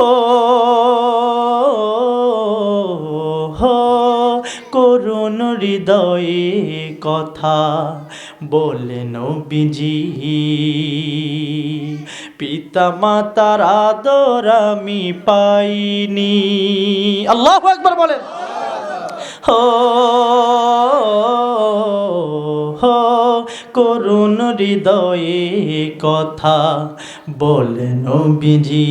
হো হো করুণ হৃদয়ে কথা বলে নবীজি, পিতা মাতার আদর আমি পাইনি। আল্লাহু আকবার বলেন। হো হো করুণ হৃদয়ে কথা বলে নবীজি,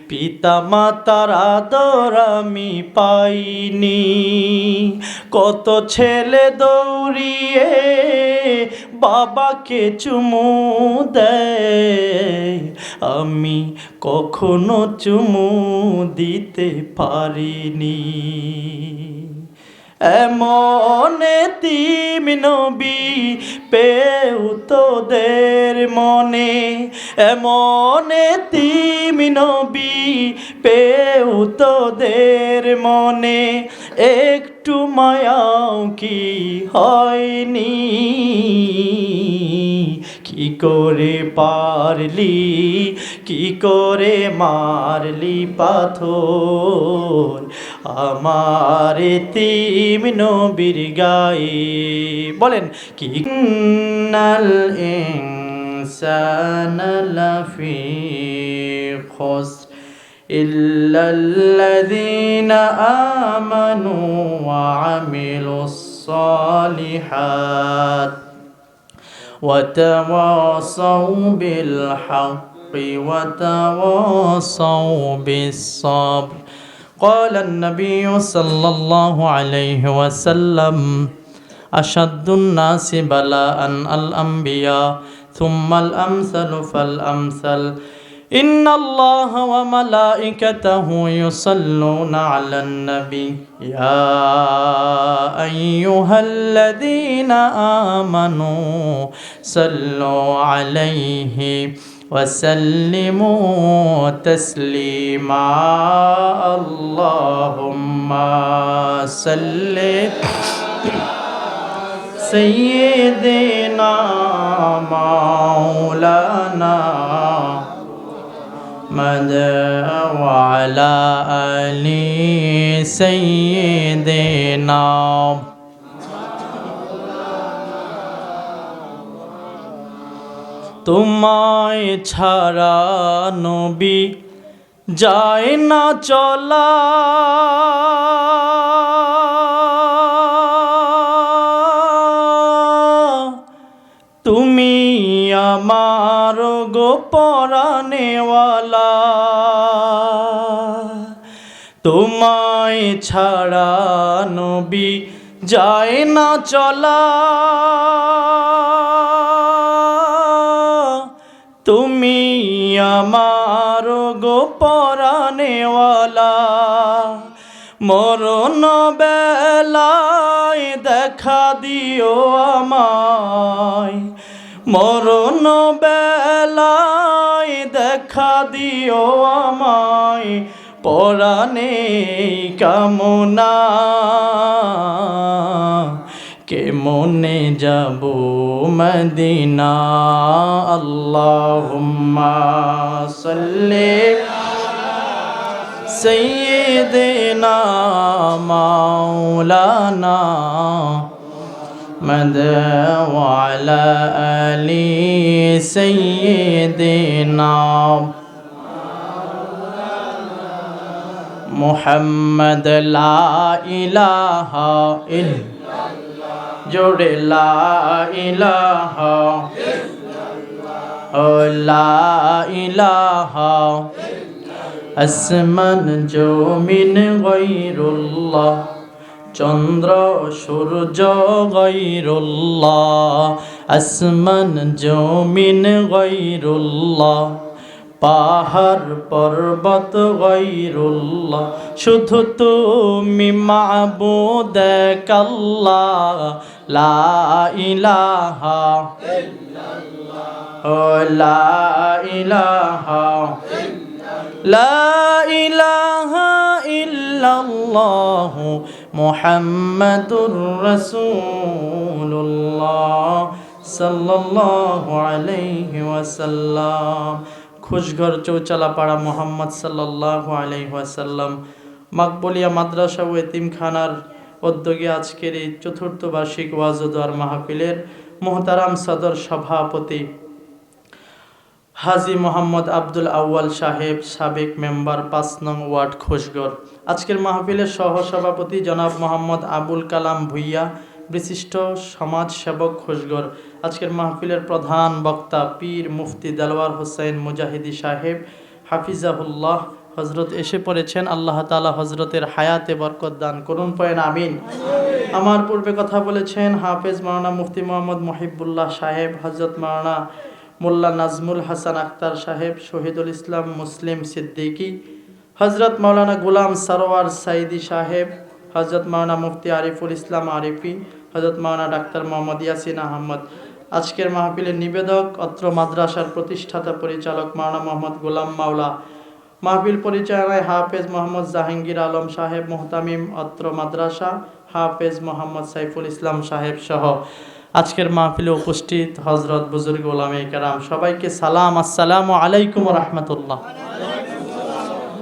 পিতা মাতার আদর আমি পাইনি। কত ছেলে দৌড়িয়ে বাবাকে চুমু দেয়, আমি কখনো চুমু দিতে পারিনি। এমন এতিম নবী পেও তোদের মনে, এমন এতিম নবী পেও তোদের মনে, একটু মায়াও কি হয়নি? কি করে পারলি, কি করে মারলি পাথর আমার এতিম নবীর গায়ে? বলেন কি নাল ইনসানা লাফি খুসর ইল্লাল্লাযীনা আমানু ওয়া আমিলুস সালিহাত وتواصوا بالحق وتواصوا بالصبر. قال النبي صلى الله عليه وسلم أشد الناس بلاء الأنبياء ثم الأمثل فالأمثل إن الله وملائكته يصلون على النبي يا أيها الذين آمنوا صلوا عليه وسلموا تسليما اللهم صل سيدنا مولانا وعلى آل سيدنا। তোমায় ছাড়া নবী যায় না চলা, তুমি আমার গো পরানেওয়ালা, তোমায় ছাড়া নবী যায় না চলা, তুমি আমার গো পরানেওয়ালা। মরণ বেলায় দেখা দিও আমায়, মরণ বেলায় দেখা দিও আমায়, পরানে কামনা কেমনে যাব মদিনা। আল্লাহুম্মা সাল্লি সাইয়্যিদিনা মাওলানা مد وعلى آل سيدنا محمد لا إله إلا جور لا إله لا إله আসমান জমিন গায়রুল্লাহ, চন্দ্র সূর্য গায়রুল্লাহ, আসমান জমিন গায়রুল্লাহ, পাহাড় পর্বত গায়রুল্লাহ, শুধু তুমি মাবুদ এক আল্লাহ। লা ইলাহা ইল্লাল্লাহ, লা ইলাহা লা ইলাহা ইল্লাল্লাহু মুহাম্মাদুর রাসূলুল্লাহ সাল্লাল্লাহু আলাইহি ওয়াসাল্লাম। খুশঘর চৌচালাপাড়া মোহাম্মদ সাল্লাল্লাহু আলাইহি ওয়াসাল্লাম মাকবুলিয়া মাদ্রাসা ও এতিমখানার উদ্যোগে আজকের এই চতুর্থ বার্ষিক ওয়াজ ও দোয়ার মাহফিলের মোহতারাম সদর সভাপতি হাজী মোহাম্মদ আব্দুল আউয়াল সাহেব, সাবেক মেম্বার ৫ নং ওয়ার্ড খুশগড়। আজকের মাহফিলের সহসভাপতি জনাব মোহাম্মদ আবুল কালাম ভুইয়া, বিশিষ্ট সমাজ সেবক খুশগড়। আজকের মাহফিলের প্রধান বক্তা পীর মুফতি দেলওয়ার হোসেন মুজাহিদি সাহেব হাফিজাহুল্লাহ হজরত এসে পড়েছেন। আল্লাহ তাআলা হজরতের হায়াতে বরকত দান করুন, পয়েন আমিন। আমার পূর্বে কথা বলেছেন হাফেজ মাওলানা মুফতি মোহাম্মদ মহিবুল্লাহ সাহেব, হজরত মাওলানা মোল্লা নাজমুল হাসান আক্তার সাহেব, শহীদুল ইসলাম মুসলিম সিদ্দিকী, হজরত মাওলানা গুলাম সরোয়ার সাইদি সাহেব, হজরত মাওলানা মুফতি আরিফুল ইসলাম আরিফি, হজরত মাওলানা ডাক্তার মোহাম্মদ ইয়াসিন আহমদ। আজকের মাহফিলের নিবেদক অত্র মাদ্রাসার প্রতিষ্ঠাতা পরিচালক মাওলানা মোহাম্মদ গোলাম মাওলা। মাহফিল পরিচালনায় হাফেজ মোহাম্মদ জাহাঙ্গীর আলম সাহেব মুহতামিম অত্র মাদ্রাসা, হাফেজ মোহাম্মদ সাইফুল ইসলাম সাহেব সহ আজকের মাহফিলে উপস্থিত হজরত বুজুর্গ ওলামা কেরাম সবাইকে সালাম, আসসালামু আলাইকুম রাহমাতুল্লাহ।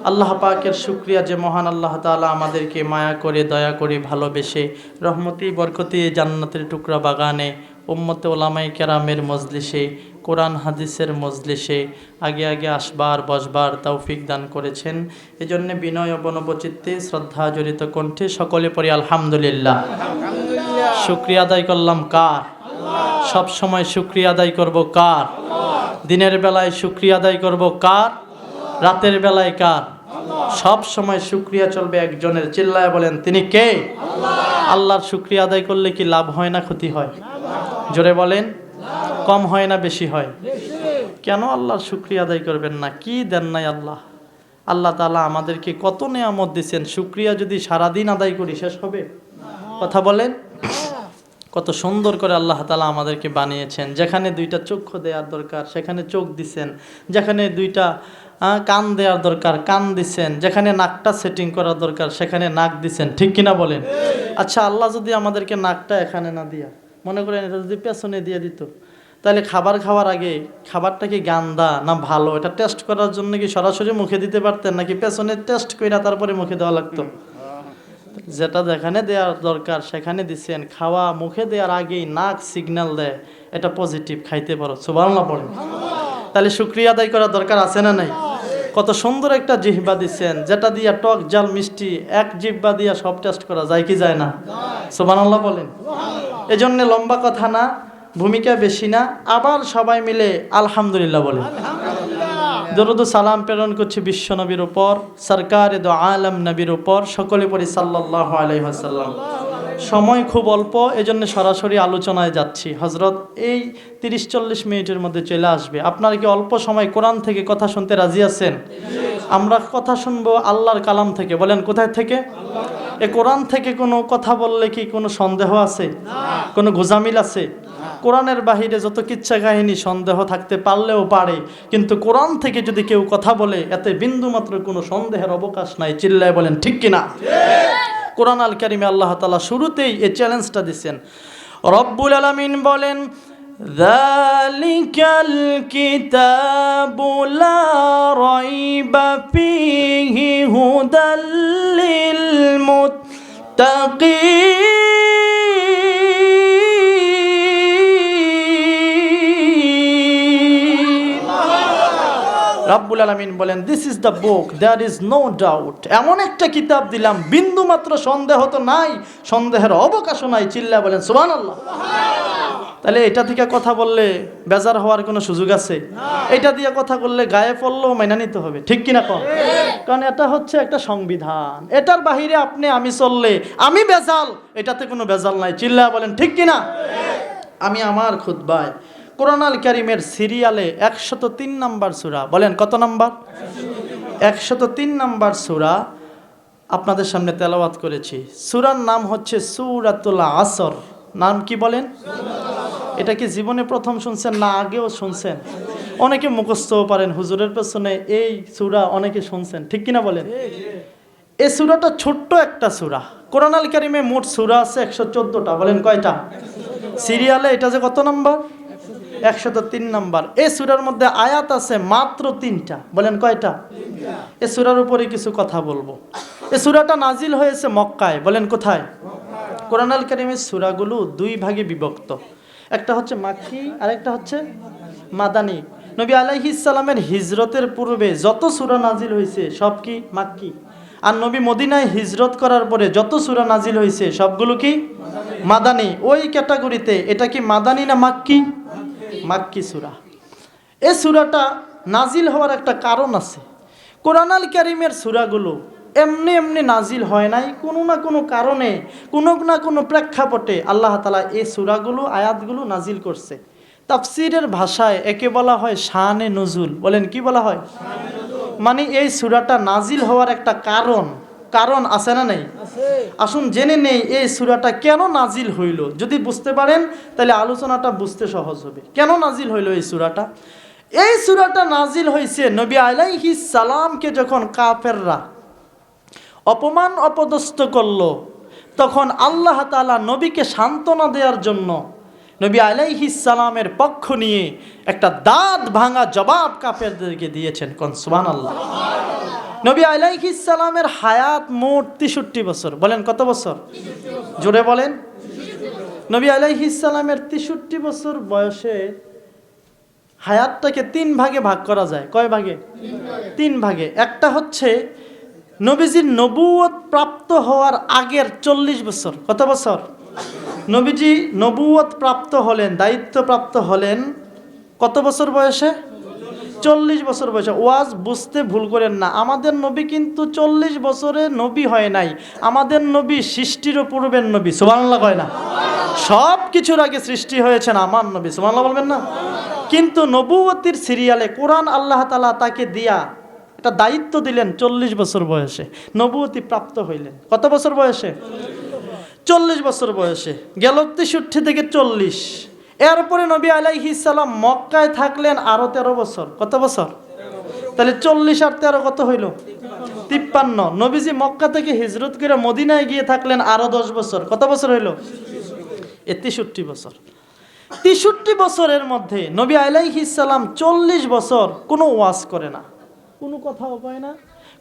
আল্লাহ পাকের শুকরিয়া যে মহান আল্লাহ তাআলা আমাদেরকে মায়া করে, দয়া করে, ভালোবেসে রহমতি বরকতি জান্নাতের টুকরা বাগানে উম্মতে ওলামায়ে কেরামের মজলিসে, কোরআন হাদিসের মজলিসে আগে আগে আসবার বসবার তৌফিক দান করেছেন। এজন্য বিনয় ও বনবচিত্তে শ্রদ্ধা জড়িত কণ্ঠে সকলে পড়ি আলহামদুলিল্লাহ। শুকরিয়া আদায় করলাম কার? সব সময় শুকরিয়া আদায় করব কার? দিনের বেলায় শুকরিয়া আদায় করব কার? রাতের বেলায় কার? সব সময় শুকরিয়া চলবে একজনের। চিল্লায় বলেন তিনি কে? আল্লাহর শুকরিয়া আদায় করলে কি লাভ হয় না ক্ষতি হয়? জোরে বলেন। কম হয় না বেশি হয়? কেন আল্লাহর শুকরিয়া আদায় করবেন না? কি দেন নাই আল্লাহ? আল্লাহ তাআলা আমাদেরকে কত নেয়ামত দিয়েছেন। শুকরিয়া যদি সারাদিন আদায় করি শেষ হবে? কথা বলেন। কত সুন্দর করে আল্লাহ তাআলা আমাদেরকে বানিয়েছেন। যেখানে দুইটা চক্ষু দেওয়ার দরকার সেখানে চোখ দিছেন, যেখানে দুইটা কান দেওয়ার দরকার কান দিছেন, যেখানে নাকটা সেটিং করার দরকার সেখানে নাক দিছেন। ঠিক কিনা বলেন? আচ্ছা, আল্লাহ যদি আমাদেরকে নাকটা এখানে না দিয়া, মনে করেন এটা যদি পেছনে দিয়ে দিত, তাহলে খাবার খাওয়ার আগে খাবারটা কি গান্দা না ভালো এটা টেস্ট করার জন্য কি সরাসরি মুখে দিতে পারতেন, নাকি পেছনে টেস্ট করে তারপরে মুখে দেওয়া লাগতো? যেটা যেখানে দেওয়ার দরকার সেখানে দিচ্ছেন। খাওয়া মুখে দেওয়ার আগেই নাক সিগন্যাল দেয় এটা পজিটিভ, খাইতে পারো। সুবহানাল্লাহ পড়েন। তাহলে শুকরিয়া আদায় করার দরকার আছে না নাই? কত সুন্দর একটা জিহ্বা দিচ্ছেন, যেটা দিয়া টক জাল মিষ্টি এক জিহ্বা দিয়া সব টেস্ট করা যায় কি যায় না? সুবহানাল্লাহ বলেন। এজন্য লম্বা কথা না, ভূমিকা বেশি না, আবার সবাই মিলে আলহামদুলিল্লাহ বলেন। দরুদ ও সালাম প্রেরণ করছি বিশ্ব নবীর উপর, সরকারে দো আলম নবীর উপর, সকলে পড়ি সাল্লাল্লাহু আলাইহি ওয়াসাল্লাম। সময় খুব অল্প, এজন্য সরাসরি আলোচনায় যাচ্ছি। হজরত এই 30-40 মিনিটের মধ্যে চলে আসবে। আপনারা কি অল্প সময় কোরআন থেকে কথা শুনতে রাজি আছেন? আমরা কথা শুনবো আল্লাহর কালাম থেকে। বলেন কোথায় থেকে? এ কোরআন থেকে কোনো কথা বললে কি কোনো সন্দেহ আছে? কোনো গোজামিল আছে? কোরআনের বাহিরে যত কিচ্ছা কাহিনী সন্দেহ থাকতে পারলেও পারে, কিন্তু কোরআন থেকে যদি কেউ কথা বলে এতে বিন্দুমাত্র কোনো সন্দেহের অবকাশ নাই। চিল্লায় বলেন ঠিক কিনা? কোরআন আল কারিমে আল্লাহ তাআলা শুরুতেই এই চ্যালেঞ্জটা দিচ্ছেন। রব্বুল আলামিন বলেন, যালিকাল কিতাবু লা রাইবা ফীহি হুদাল লিল মুত্তাকিন। রাব্বুল আলামিন বলেন, this is the book, there is no doubt. এমন একটা কিতাব দিলাম বিন্দু মাত্র সন্দেহ তো নাই, সন্দেহের অবকাশও নাই। চিল্লা বলেন সুবহানাল্লাহ। তাহলে এটা থেকে কথা বললে বেজার হওয়ার কোনো সুযোগ আছে? এটা দিয়ে কথা বললে গায়ে পড়লেও মাইনা নিতে হবে। ঠিক কিনা কন? কারণ এটা হচ্ছে একটা সংবিধান। এটার বাহিরে আপনি আমি চললে আমি বেজাল, এটাতে কোনো বেজাল নাই। চিল্লা বলেন ঠিক কিনা? আমি আমার খুতবায় কোরআন আল কারিমের সিরিয়ালে 103 নম্বর সূরা, বলেন কত নম্বর? 103 নম্বর সূরা আপনাদের সামনে তেলাওয়াত করেছি। সূরার নাম হচ্ছে সূরাতুল আসর। নাম কি বলেন? এটা কি জীবনে প্রথম শুনছেন না আগেও শুনছেন? অনেকে মুখস্থও পারেন, হুজুরের পেছনে এই সূরা অনেকে শুনছেন। ঠিক কিনা বলেন? এই সূরাটা ছোট্ট একটা সূরা। কোরআন আল কারিমে মোট সূরা আছে 114টা। বলেন কয়টা? সিরিয়ালে এটা যে কত নম্বর? 103 নম্বর। এই সূরার মধ্যে আয়াত আছে মাত্র 3টা। বলেন কয়টা? এই সূরার উপরে কিছু কথা বলবো। এই সূরাটা নাজিল হয়েছে মক্কায়। বলেন কোথায়? কোরআন আল কারীমের সূরাগুলো দুই ভাগে বিভক্ত, একটা হচ্ছে মাক্কি আর একটা হচ্ছে মাদানী। নবী আলাইহিস সালামের হিজরতের পূর্বে যত সূরা নাজিল হয়েছে সব কি মাক্কি, আর নবী মদিনায় হিজরত করার পরে যত সূরা নাজিল হয়েছে সবগুলো কি মাদানী। ওই ক্যাটাগরিতে এটা কি মাদানী না মাক্কি? মাক্কি সূরা। এই সূরাটা নাজিল হওয়ার একটা কারণ আছে। কোরআন আল কারীমের সূরাগুলো এমনি এমনি নাজিল হয় নাই, কোনো না কোনো কারণে, কোনো না কোনো প্রেক্ষাপটে আল্লাহ তাআলা এই সূরাগুলো আয়াতগুলো নাজিল করছে। তাফসীরের ভাষায় একে বলা হয় শানে নুজুল। বলেন কি বলা হয়? মানে এই সূরাটা নাজিল হওয়ার একটা কারণ আছে না নেই? আসুন জেনে নেই এই সূরাটা কেন নাজিল হইল। যদি বুঝতে পারেন তাহলে আলোচনাটা বুঝতে সহজ হবে। কেন নাজিল হইল এই সূরাটা? এই সূরাটা নাজিল হয়েছে নবী আলাইহিস সালামকে যখন কাফেররা অপমান অপদস্থ করলো, তখন আল্লাহ তাআলা নবীকে সান্ত্বনা দেওয়ার জন্য নবী আলাইহিস সালামের পক্ষ নিয়ে একটা দাঁত ভাঙা জবাব কাফেরদেরকে দিয়েছেন। কোন সুবহানাল্লাহ। নবী আলাইহিস সালামের হায়াত মোট 63 বছর। বলেন কত বছর? জোরে বলেন। নবী আলাইহিস সালামের 63 বছর বয়সে হায়াতটাকে 3 ভাগে ভাগ করা যায়। কয় ভাগে? 3 ভাগে। একটা হচ্ছে নবীজির নবুয়ত প্রাপ্ত হওয়ার আগের 40 বছর। কত বছর? নবীজি নবুয়ত প্রাপ্ত হলেন, দায়িত্ব প্রাপ্ত হলেন কত বছর বয়সে? 40 বছর বয়সে। ওয়াজ বুঝতে ভুল করেন না, আমাদের নবী কিন্তু 40 বছরে নবী হয় নাই। আমাদের নবী সৃষ্টিরও পূর্বের নবী। সুবহানাল্লাহ কয় না? সব কিছুর আগে সৃষ্টি হয়েছেন আমার নবী। সুবহানাল্লাহ বলবেন না? কিন্তু নবুয়তির সিরিয়ালে কোরআন আল্লাহ তাআলা তাকে দিয়া একটা দায়িত্ব দিলেন 40 বছর বয়সে। নবুয়তি প্রাপ্ত হইলেন কত বছর বয়সে? 40 বছর বয়সে। গেল 63 থেকে 40। এরপরে নবী আলাইহিস সালাম মক্কায় থাকলেন আরো 13 বছর। কত বছর? তাহলে 40 আর 13 কত হইল? 53। নবীজি মক্কা থেকে হিজরত করে মদিনায় গিয়ে থাকলেন আরো 10 বছর। কত বছর হইল? 63 বছর। 63 বছরের মধ্যে নবী আলাইহিস সালাম 40 বছর কোনো ওয়াজ করে না, কোনো কথাও কয় না,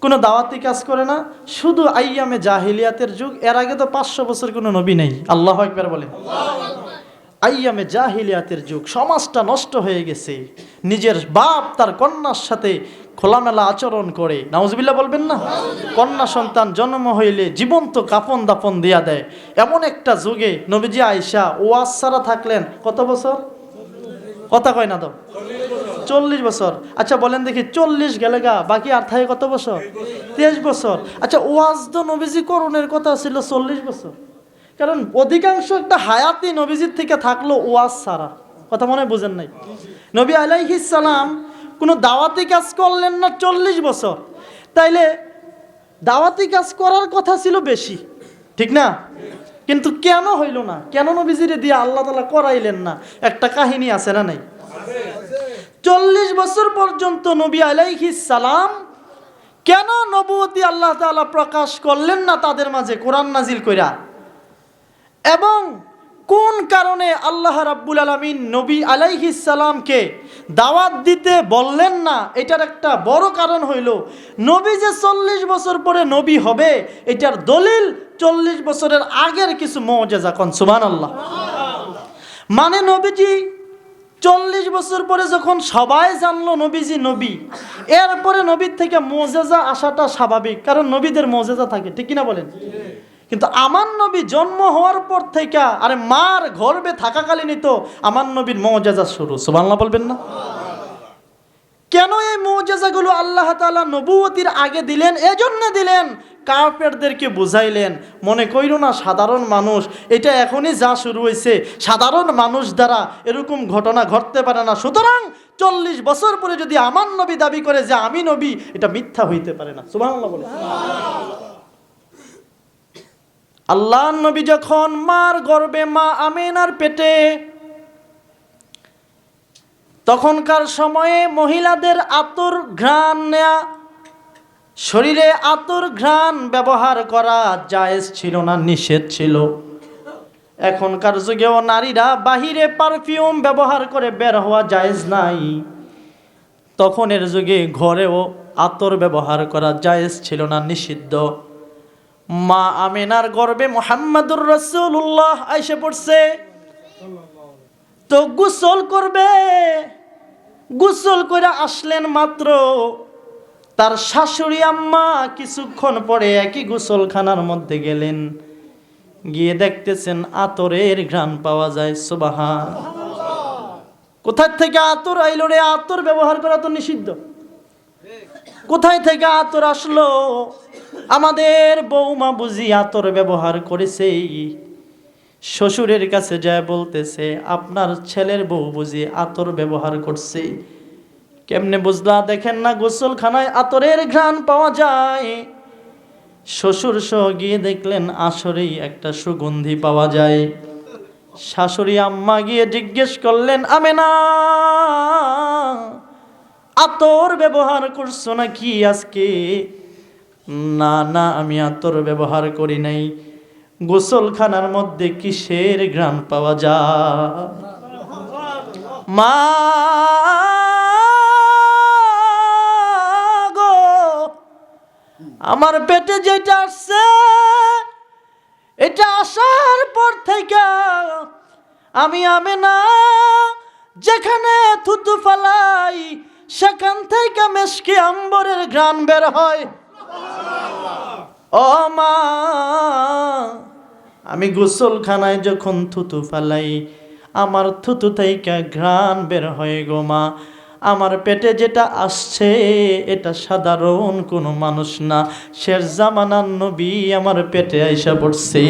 কোনো দাওয়াতি কাজ করে না, শুধু আইয়ামে জাহিলিয়াতের যুগ। এর আগে তো 500 বছর কোনো নবী নেই। আল্লাহু আকবার বলেন। আইয়ামে জাহিলিয়াতের যুগ, সমাজটা নষ্ট হয়ে গেছে। নিজের বাপ তার কন্যার সাথে খোলামেলা আচরণ করে, নাউজুবিল্লাহ বলবেন না? কন্যা সন্তান জন্ম হইলে জীবন্ত কাফন দাফন দিয়া দেয়। এমন একটা যুগে নবীজি আয়েশা ওয়াজ ছাড়া থাকলেন কত বছর? কথা কয় না তো? 40 বছর। আচ্ছা বলেন দেখি, 40 গেলে গা, বাকি আর থাকে কত বছর? 23 বছর। আচ্ছা ওয়াজ তো নবীজি করণের কথা ছিল 40 বছর, কারণ অধিকাংশ একটা হায়াতি নবীজির থেকে থাকলো ওয়াজ ছাড়া। কথা মনে বুঝেন নাই? নবী আলাইহিস সালাম কোনো দাওয়াতি কাজ করলেন না 40 বছর। তাইলে দাওয়াতি কাজ করার কথা ছিল বেশি, ঠিক না? কিন্তু কেন হইল না? কেন নবীজিরে দিয়ে আল্লাহ তাআলা করাইলেন না? একটা কাহিনী আছে না নাই? 40 বছর পর্যন্ত নবী আলাইহিস সালাম কেন নবুয়তি আল্লাহ তাআলা প্রকাশ করলেন না তাদের মাঝে কোরআন নাজিল কইরা? এবং কোন কারণে আল্লাহ রাব্বুল আলামিন নবী আলাইহিস সালামকে দাওয়াত দিতে বললেন না? এটার একটা বড় কারণ হইল নবী যে 40 বছর পরে নবী হবে, এটার দলিল 40 বছরের আগের কিছু মুআজিজা। কোন সুবহানাল্লাহ। মানে নবীজি 40 বছর পরে যখন সবাই জানলো নবীজি নবী, এরপরে নবীর থেকে মুআজিজা আসাটা স্বাভাবিক, কারণ নবীদের মুআজিজা থাকে, ঠিক কিনা বলেন? কিন্তু আমার নবী জন্ম হওয়ার পর থেকে, আরে মার গর্ভে থাকাকালীনই তো আমার নবীর মুআজিজা শুরু। সুবহানাল্লাহ বলবেন না? কেন এই মুআজিজাগুলো আল্লাহ তাআলা নবুয়তির আগে দিলেন? এজন্য দিলেন কাফেরদেরকে বুঝাইলেন, মনে কইরো না সাধারণ মানুষ, এটা এখনই যা শুরু হয়েছে, সাধারণ মানুষ দ্বারা এরকম ঘটনা ঘটতে পারে না। সুতরাং 40 বছর পরে যদি আমার নবী দাবি করে যে আমি নবী, এটা মিথ্যা হইতে পারে না। সুবহানাল্লাহ বলে। আল্লাহর নবী যখন মার গর্ভে, মা আমিনার পেটে, তখনকার সময়ে মহিলাদের আতর ঘ্রাণ নেয়া, শরীরে আতর ঘ্রাণ ব্যবহার করা জায়েজ ছিল না, নিষেধ ছিল। এখনকার যুগেও নারীরা বাহিরে পারফিউম ব্যবহার করে বের হওয়া জায়েজ নাই, তখনের যুগে ঘরেও আতর ব্যবহার করা জায়েজ ছিল না, নিষিদ্ধ। মা আমিনার গর্ভে মুহাম্মাদুর রাসূলুল্লাহ আইসা পড়ছে, তো গোসল করবে, গোসল করে আসলেন মাত্র তার শাশুড়ি আম্মা কিছুক্ষণ পরে একই গোসলখানার মধ্যে গেলেন, গিয়ে দেখতেছেন আতরের ঘ্রাণ পাওয়া যায়। সুবহান। কোথায় থেকে আতর আইলো রে? আতর ব্যবহার করা তো নিষিদ্ধ। কোথায় থেকে আতর আসলো? আমাদের বৌমা বুঝি আতর ব্যবহার করেছে। শ্বশুরের কাছে যায় বলতেছে, আপনার ছেলের বউ বুঝি আতর ব্যবহার করছে। কেমনে বুঝলা? দেখেন না গোসলখানায় আতরের ঘ্রাণ পাওয়া যায়। শ্বশুর সহ গিয়ে দেখলেন আসরেই একটা সুগন্ধি পাওয়া যায়। শাশুড়ি আম্মা গিয়ে জিজ্ঞেস করলেন, আমেনা আতর ব্যবহার করছো নাকি আজকে? না না, আমি আতর ব্যবহার করি নাই। গোসলখানার মধ্যে কিসের ঘ্রাণ পাওয়া যায়? মা গো, আমার পেটে যেটা আসছে, এটা আসার পর থেকে আমি আমেনা যেখানে থুতু ফালাই সেখান থেকে মেশকি আম্বরের ঘ্রাণ বের হয়। ও মা, আমি গোসলখানায় যখন থুতু ফালাই আমার থুতু থেকে ঘ্রাণ বের হয় গো মা। আমার পেটে যেটা আসছে এটা সাধারণ কোনো মানুষ না, শেষ জামানার নবী আমার পেটে আইসা পড়ছে।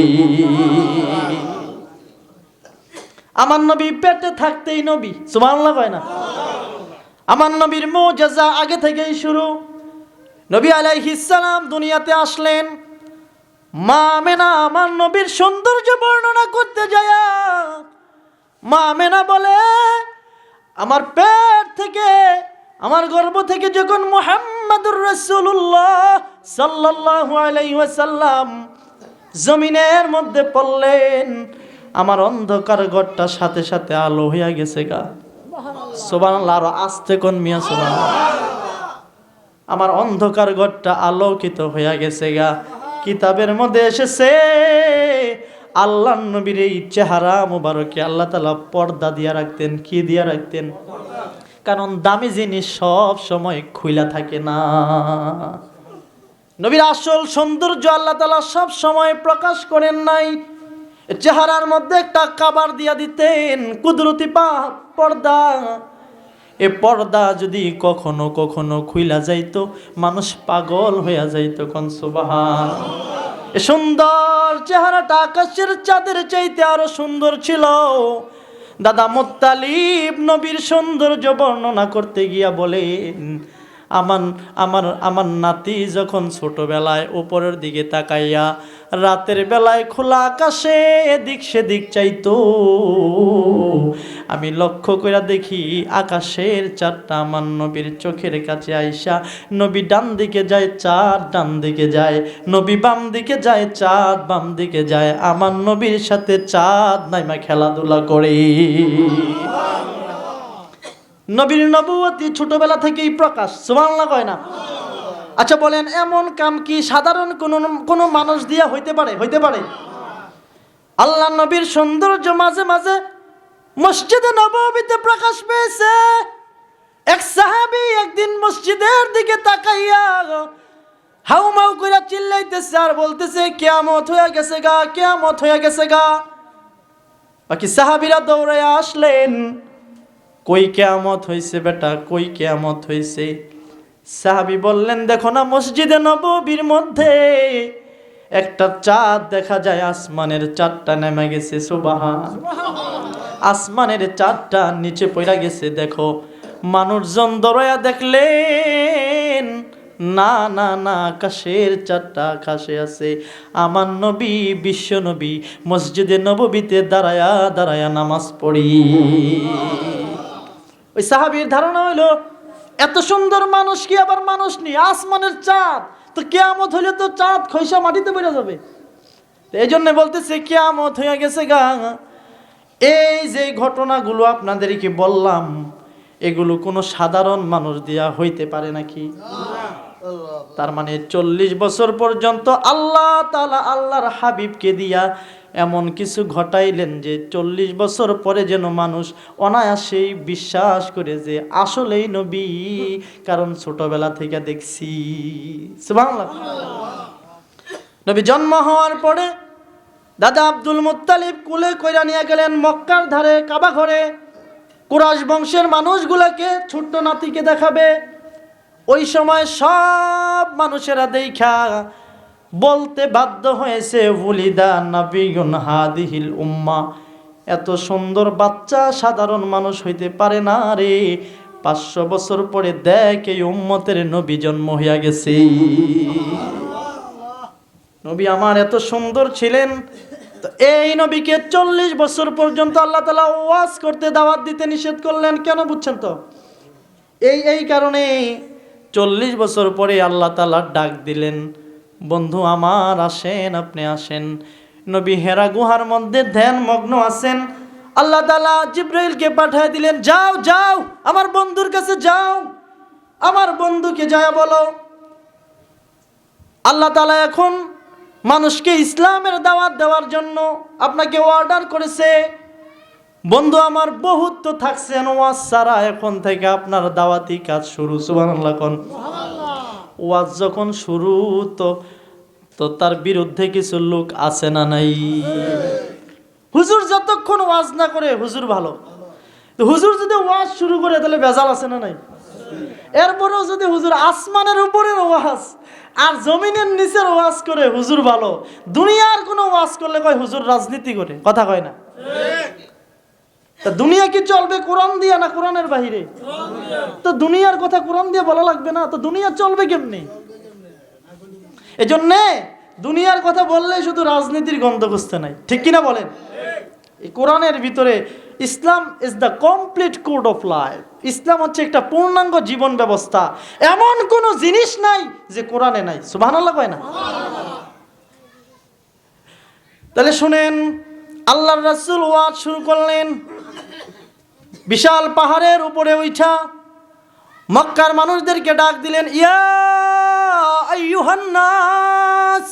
আমার নবী পেটে থাকতেই নবী। সুবহানাল্লাহ কয় না? আমার নবীর মুজিজা আগে থেকেই শুরু। নবী আলাইহিস সালাম দুনিয়াতে আসলেন, মা আমেনা আমার নবীর সৌন্দর্য বর্ণনা করতে যায়, মা আমেনা বলে আমার পেট থেকে, আমার গর্ভ থেকে যখন মুহাম্মাদুর রাসূলুল্লাহ সাল্লাল্লাহু আলাইহি ওয়াসাল্লাম জমিনের মধ্যে পড়লেন, আমার অন্ধকার ঘরটা সাথে সাথে আলো হয়ে গেছে গা। সুবহানাল্লাহ। আরো আস্তে কোন মিয়া সুবহানাল্লাহ। আমার অন্ধকার ঘরটা আলোকিত হয়ে গেছে গা। কিতাবের মধ্যে এসেছে আল্লাহর নবীর এই চেহারা মুবারকে আল্লাহ তাআলা পর্দা দিয়া রাখতেন। কি দিয়া রাখতেন? কারণ দামি জিনিস সব সময় খুইলা থাকে না। নবীর আসল সৌন্দর্য আল্লাহ তাআলা সব সময় প্রকাশ করেন নাই। চেহারার মধ্যে একটা কাবার দিয়া দিতেন, কুদরতি পর্দা। এ পর্দা যদি কখনো কখনো খুইলা যাইতো মানুষ পাগল হইয়া যাইতো। কোন সুবহান। এ সুন্দর চেহারাটা আকাশের চাঁদের চাইতে আরো সুন্দর ছিল। দাদা মুত্তালিব নবীর সৌন্দর্য বর্ণনা করতে গিয়া বলেন, আমার নাতি যখন ছোটবেলায় উপরের দিকে তাকাইয়া রাতের বেলায় খোলা আকাশে এদিক সেদিক চাইতো, আমি লক্ষ্য করে দেখি আকাশের চাঁদটা আমার নবীর চোখের কাছে আইসা, নবী ডান দিকে যায় চাঁদ ডান দিকে যায়, নবী বাম দিকে যায় চাঁদ বাম দিকে যায়, আমার নবীর সাথে চাঁদ নাইমা খেলাধুলা করে। নবীর নবুয়তি ছোটবেলা থেকেই প্রকাশ। সুবহানাল্লাহ কয় না? আচ্ছা বলেন, এমন কাম কি সাধারণ কোন মানুষ দিয়া হইতে পারে? হইতে পারে? আল্লাহ নবীর সৌন্দর্য মাঝে মাঝে মসজিদে নববীতে প্রকাশ পেয়েছে। এক সাহাবী একদিন মসজিদের দিকে তাকাইয়া হাউমাউ করে চিল্লাইতেছে আর বলতেছে, কিয়ামত হয়ে গেছে গা, কিয়ামত হয়ে গেছে গা। বাকি সাহাবীরা দৌড়াইয়া আসলেন, কই কিয়ামত হইছে বেটা, কই কিয়ামত হইছে? সাহাবী বললেন, দেখো না মসজিদে নববীর মধ্যে একটা চাঁদ দেখা যায়, আসমানের চাঁদটা নেমে গেছে। সুবহান। আসমানের চাঁদটা নিচে পড়া গেছে। দেখো মানুষজন দৌড়াইয়া দেখলেন, না না না, আকাশের চাঁদটা আকাশে আছে। আমার নবী বিশ্ব নবী মসজিদে নববীতে দাঁড়ায়া দাঁড়ায়া নামাজ পড়ি। ওই সাহাবীর ধারণা হইল এত সুন্দর মানুষ কি আবার মানুষ নি, আসমানের চাঁদ, তো কিয়ামত হইলে তো চাঁদ খইসা মাটিতে পড়ে যাবে। এই জন্য বলতেছে কিয়ামত হয়ে গেছে গা। এই যে ঘটনাগুলো আপনাদেরকে বললাম, এগুলো কোনো সাধারণ মানুষ দিয়া হইতে পারে নাকি? তার মানে 40 বছর পর্যন্ত আল্লাহ তাআলা আল্লাহর হাবিবকে দিয়া এমন কিছু ঘটাইলেন যে 40 বছর পরে যেন মানুষ অনায়াসেই বিশ্বাস করে যে আসলেই নবী, কারণ ছোটবেলা থেকে দেখছি। সুবহানাল্লাহ। নবী জন্ম হওয়ার পরে দাদা আব্দুল মুত্তালিব কুলে কইরা নিয়ে গেলেন মক্কার ধারে কাবা ঘরে। কুরাইশ বংশের মানুষগুলোকে ছোট্ট নাতিকে দেখাবে। ওই সময় সব মানুষেরা দেখা বলতে বাধ্য হয়েছে ওলিদা নবিয়ুন হাদিহিল উম্মা, এত সুন্দর বাচ্চা সাধারণ মানুষ হইতে পারে না রে। 500 বছর পরে দেখ এই উম্মতের নবী জন্ম হইয়া গেছে। নবী আমার এত সুন্দর ছিলেন। তো এই নবীকে 40 বছর পর্যন্ত আল্লাহ তাআলা ওয়াজ করতে, দাওয়াত দিতে নিষেধ করলেন। কেন বুঝছেন তো? এই কারণে 40 বছর পরে আল্লাহ তাআলা ডাক দিলেন, বন্ধু আমার আসেন, আপনি আসেন। নবী হেরা গুহার মধ্যে ধ্যান মগ্ন আছেন। আল্লাহ তাআলা জিবরাইলকে পাঠিয়ে দিলেন, যাও যাও আমার বন্ধুর কাছে যাও, আমার বন্ধুকে যায় বলো আল্লাহ তাআলা এখন মানুষকে ইসলামের দাওয়াত দেওয়ার জন্য আপনাকে অর্ডার করেছে। বন্ধু আমার বহুত তো থাকছেন ওয়াজ ছাড়া, এখন থেকে আপনার দাওয়াতি কাজ শুরু। সুবহানাল্লাহ কোন। ওয়াজ যখন শুরু তো তার বিরুদ্ধে কিছু লোক আছে না নাই? হুজুর যতক্ষণ ওয়াজ না করে হুজুর ভালো, তো হুজুর যদি ওয়াজ শুরু করে তাহলে ভেজাল আছে না নাই? এরপরেও যদি হুজুর আসমানের উপরের ওয়াজ আর জমিনের নিচের ওয়াজ করে হুজুর ভালো, দুনিয়ার কোনো ওয়াজ করলে কয় হুজুর রাজনীতি করে, কথা কয় না? তা দুনিয়া কি চলবে কোরআন দিয়া না কোরআনের বাহিরে? তো দুনিয়ার কথা কোরআন দিয়ে বলা লাগবে না? তো দুনিয়া চলবে কেমনি? এজন্য দুনিয়ার কথা বললে শুধু রাজনীতির গন্ধ খুঁজতে নাই, ঠিক কিনা বলেন? এই কোরআনের ভিতরে Islam is the complete code of life. Islam হচ্ছে একটা পূর্ণাঙ্গ জীবন ব্যবস্থা। এমন কোন জিনিস নাই যে কোরআনে নাই। সুবহানাল্লাহ কয় না? তাহলে শুনেন, আল্লাহর রাসূল ওয়াজ শুরু করলেন। বিশাল পাহাড়ের উপরে উঠা মক্কার মানুষদেরকে ডাক দিলেন, ইয়া আইয়ুহান নাস,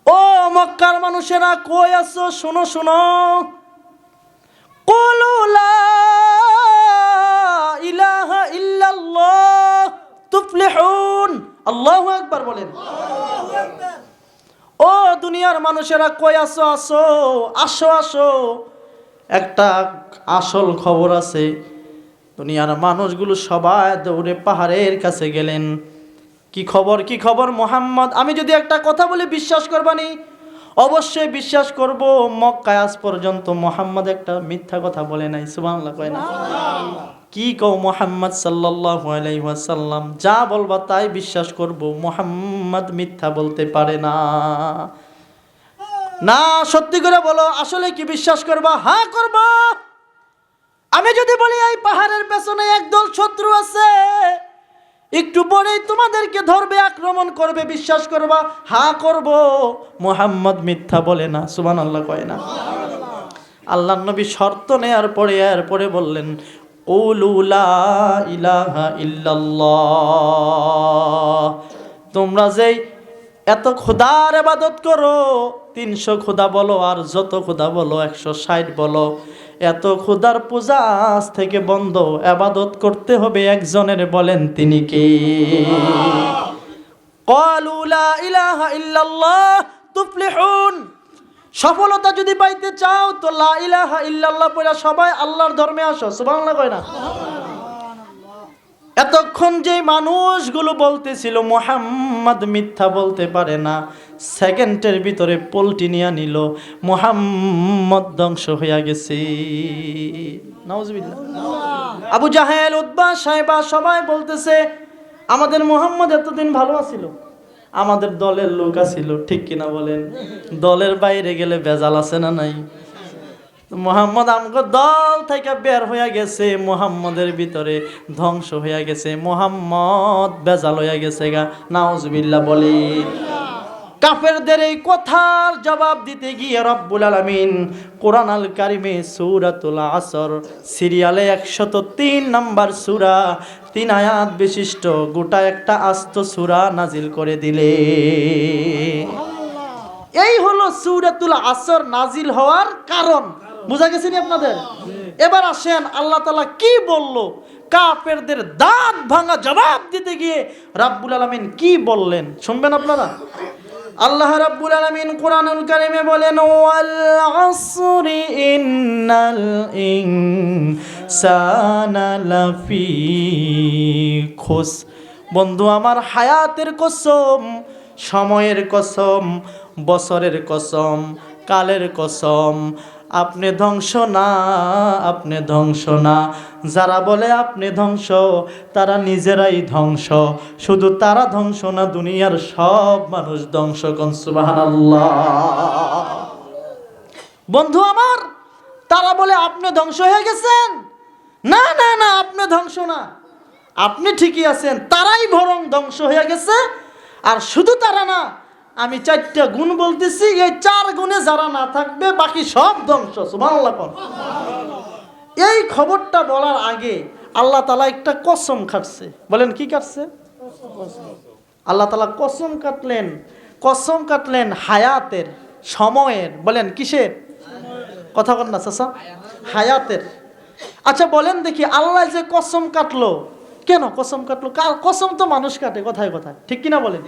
ও মক্কার মানুষেরা কই আছো, শোনো শোনো। কুলু লা ইলাহা ইল্লাল্লাহ তুফলিহুন। আল্লাহু আকবার বলেন। ও দুনিয়ার মানুষেরা কই আছো, আসো আসো আসো, একটা আসল খবর আছে। দুনিয়ার মানুষগুলো সবাই দৌড়ে পাহাড়ের কাছে গেলেন। কি খবর, কি খবর মুহাম্মদ? আমি যদি একটা কথা বলে বিশ্বাস করবানি? অবশ্যই বিশ্বাস করব। মক্কায় আজ পর্যন্ত মুহাম্মদ একটা মিথ্যা কথা বলে নাই। সুবহানাল্লাহ কয় না? কি কও মুহাম্মদ সাল্লাল্লাহু আলাইহি ওয়াসাল্লাম, যা বলবা তাই বিশ্বাস করব। মুহাম্মদ মিথ্যা বলতে পারে না। না, সত্যি করে বলো, আসলে কি বিশ্বাস করবা? হ্যাঁ করব। আমি যদি বলি এই পাহাড়ের পেছনে একদল শত্রু আছে, একটু পরেই তোমাদেরকে ধরবে, আক্রমণ করবে, বিশ্বাস করবা? হ্যাঁ করব। মুহাম্মদ মিথ্যা বলে না। সুবহানাল্লাহ কয় না? আল্লাহর নবী শর্ত নেয়ার পরে এরপরে বললেন, কুলু লা ইলাহা ইল্লাল্লাহ, তোমরা যেই এত খোদার ইবাদত করো, 300 খোদা বলো আর যত খোদা বলো, 160 বলো, এত খোদার পূজা আজ থেকে বন্ধ। ইবাদত করতে হবে একজনের, বলেন তিনি কে? ক্বালু লা ইলাহা ইল্লাল্লাহ তুফলিহুন। সফলতা যদি পাইতে চাও তো লা ইলাহা ইল্লাল্লাহ পড়া সবাই আল্লাহর ধর্মে আসো। সুবহানাল্লাহ কয় না? এতক্ষণ যে মানুষগুলো বলতেছিল মুহাম্মদ মিথ্যা বলতে পারে না, সেকেন্ডের ভিতরে পল্টি নিয়ে নিল, মুহাম্মদ ধ্বংস হইয়া গেছে। নাউজুবিল্লাহ। আবু জাহেল, উতবা, সাইবা সবাই বলতেছে আমাদের মুহাম্মদ এতদিন ভালো আছিল, আমাদের দলের লোক আছিল, ঠিক কিনা বলেন? দলের বাইরে গেলে ভেজাল আছে না নাই? মুহাম্মদ আমগো দল থেকে বের হইয়া গেছে, মুহাম্মদের ভিতরে ধ্বংস হইয়া গেছে, মুহাম্মদ বেজাল হইয়া গেছে গা। নাউজুবিল্লাহ বলি। কাফেরদের এই কথার জবাব দিতে গিয়ে রব্বুল আলামিন কোরআন আল কারিমে সূরাতুল আসর সিরিয়ালে 103 নম্বর সূরা 3 আয়াত বিশিষ্ট গোটা একটা আস্ত সূরা নাজিল করে দিলে। এই হলো সূরাতুল আসর নাজিল হওয়ার কারণ। বুঝা গেছে নি আপনাদের? এবার আসেন আল্লাহ তাআলা কি বলল, কাফেরদের দাঁত ভাঙা জবাব দিতে গিয়ে রব্বুল আলামিন কি বললেন শুনবেন আপনারা। আল্লাহ রাব্বুল আলামিন কোরআনুল কারীমে বলেন, ওয়াল আসরি ইন্নাল ইনসানা লাফি খুস। বন্ধু আমার, হায়াতের কসম, সময়ের কসম, বছরের কসম, কালের কসম, আপনি ধ্বংস না, আপনি ধ্বংস না। যারা বলে আপনি ধ্বংস তারা নিজেরাই ধ্বংস। শুধু তারা ধ্বংস না, দুনিয়ার সব মানুষ ধ্বংস। কোন সুবহানাল্লাহ। বন্ধু আমার, তারা বলে আপনি ধ্বংস হয়ে গেছেন। না না না, আপনি ধ্বংস না, আপনি ঠিকই আছেন। তারাই বরং ধ্বংস হয়ে গেছে। আর শুধু তারা না, আমি 4টা গুণ বলতেছি, এই 4 গুণে যারা না থাকবে বাকি সব ধ্বংস। সুবহানাল্লাহ। এই খবরটা বলার আগে আল্লাহ তাআলা একটা কসম কাটছে। বলেন কি কাটছে? আল্লাহ তাআলা কসম কাটলেন। কসম কাটলেন হায়াতের, সময়ের। বলেন কিসের? কথা বল না চাচা। হায়াতের। আচ্ছা বলেন দেখি, আল্লাহ যে কসম কাটলো, কেন কসম কাটলো? কসম তো মানুষ কাটে কথায় কথায়, ঠিক কিনা বলেন?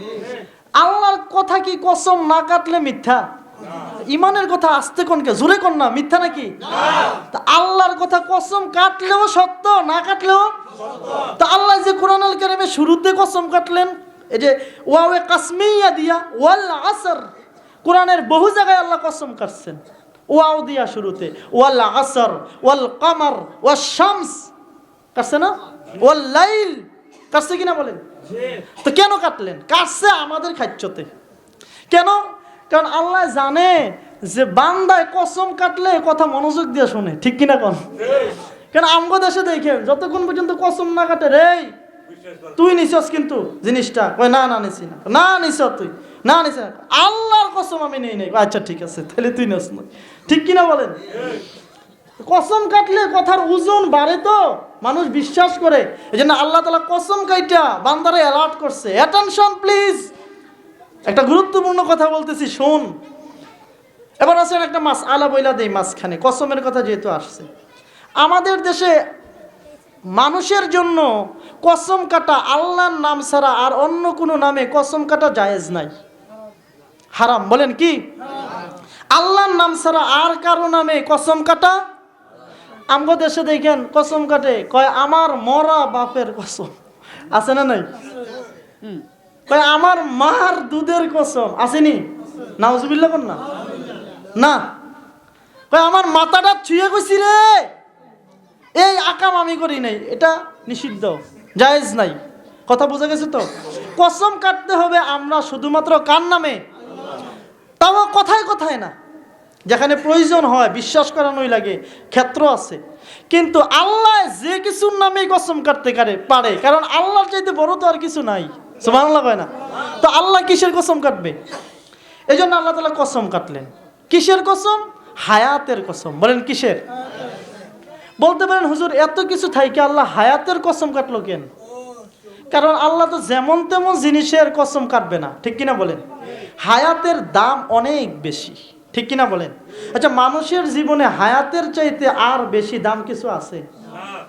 আল্লাহর কথা কি কসম না কাটলে মিথ্যা? ইমানের কথা আসতে কোনকে জোরে কোন না, মিথ্যা নাকি? তা আল্লাহর কথা কসম কাটলেও সত্য, না কাটলেও সত্য। তা আল্লাহ যে কোরআন আল কারীমে শুরুতে কসম কাটলেন, এই যে ওয়াওয়ে কাসমিয়া দিয়া, ওয়াল আসর, কোরআনের বহু জায়গায় আল্লাহ কসম কাটছেন ওয়াও দিয়া শুরুতে। ওয়াল আসর, ওয়াল কমর, ওয়াশ শামস কাটছে না? ওয়াল লাইল কাটছে কিনা বলেন? তো কেন কাটলেন? কাটছে আমাদের খাচ্যতে। কেন? কারণ আল্লাহ জানে যে বান্দায় কসম কাটলে কথা মনোযোগ দিয়ে শুনে, ঠিক কিনা কোন? কারণ আমগো দেশে দেখেন যতক্ষণ পর্যন্ত কসম না কাটে, রে তুই নিছস কিন্তু জিনিসটা, কই না না নিছি না, না নিছ তুই, না নিছ না, আল্লাহর কসম আমি নেই নাই। আচ্ছা ঠিক আছে, তাহলে তুই নিস না, ঠিক কিনা বলেন? কসম কাটলে কথার ওজন বাড়ে, তো মানুষ বিশ্বাস করে। এই জন্য আল্লাহ তাআলা কসম কাইটা বান্দারে অ্যালার্ট করছে। অ্যাটেনশন প্লিজ, একটা গুরুত্বপূর্ণ কথা বলতেছি, শোন। এবার আসেন একটা মাস আলা বইলা দেই মাঝখানে, কসমের কথা যেহেতু আসছে। আমাদের দেশে মানুষের জন্য কসম কাটা আল্লাহর নাম ছাড়া আর অন্য কোনো নামে কসম কাটা জায়েজ নাই, হারাম। বলেন কি? আল্লাহর নাম ছাড়া আর কারো নামে কসম কাটা। আমগো দেশে দেখেন কসম কাটে, কয় আমার মরা বাপের কসম, আছে না নাই? কয় আমার মার দুধের কসম, আসেনি? নাউজুবিল্লাহ কোন না, না। কয় আমার মাথাটা ছুঁয়ে গেছি রে, এই আকাম আমি করি নাই। এটা নিষিদ্ধ, জায়েজ নাই। কথা বোঝা গেছে তো? কসম কাটতে হবে আমরা শুধুমাত্র কার নামে? তাও কথায় কথায় না, যেখানে প্রয়োজন হয়, বিশ্বাস করানোই লাগে, ক্ষেত্র আছে। কিন্তু আল্লাহ যে কিছুর নামে কসম কাটতে পারে, কারণ আল্লাহর চাইতে বড় তো আর কিছু নাই। সুবহানাল্লাহ কয় না? তো আল্লাহ কিসের কসম কাটবে? এই জন্য আল্লাহ তাআলা কসম কাটলেন। কিসের কসম? হায়াতের কসম। বলেন কিসের? বলতে পারেন হুজুর এত কিছু থাইকে আল্লাহ হায়াতের কসম কাটলো কেন? কারণ আল্লাহ তো যেমন তেমন জিনিসের কসম কাটবে না, ঠিক কিনা বলেন? হায়াতের দাম অনেক বেশি, ঠিক কিনা বলেন? আচ্ছা, মানুষের জীবনে হায়াতের চাইতে আর বেশি দাম কিছু আছে?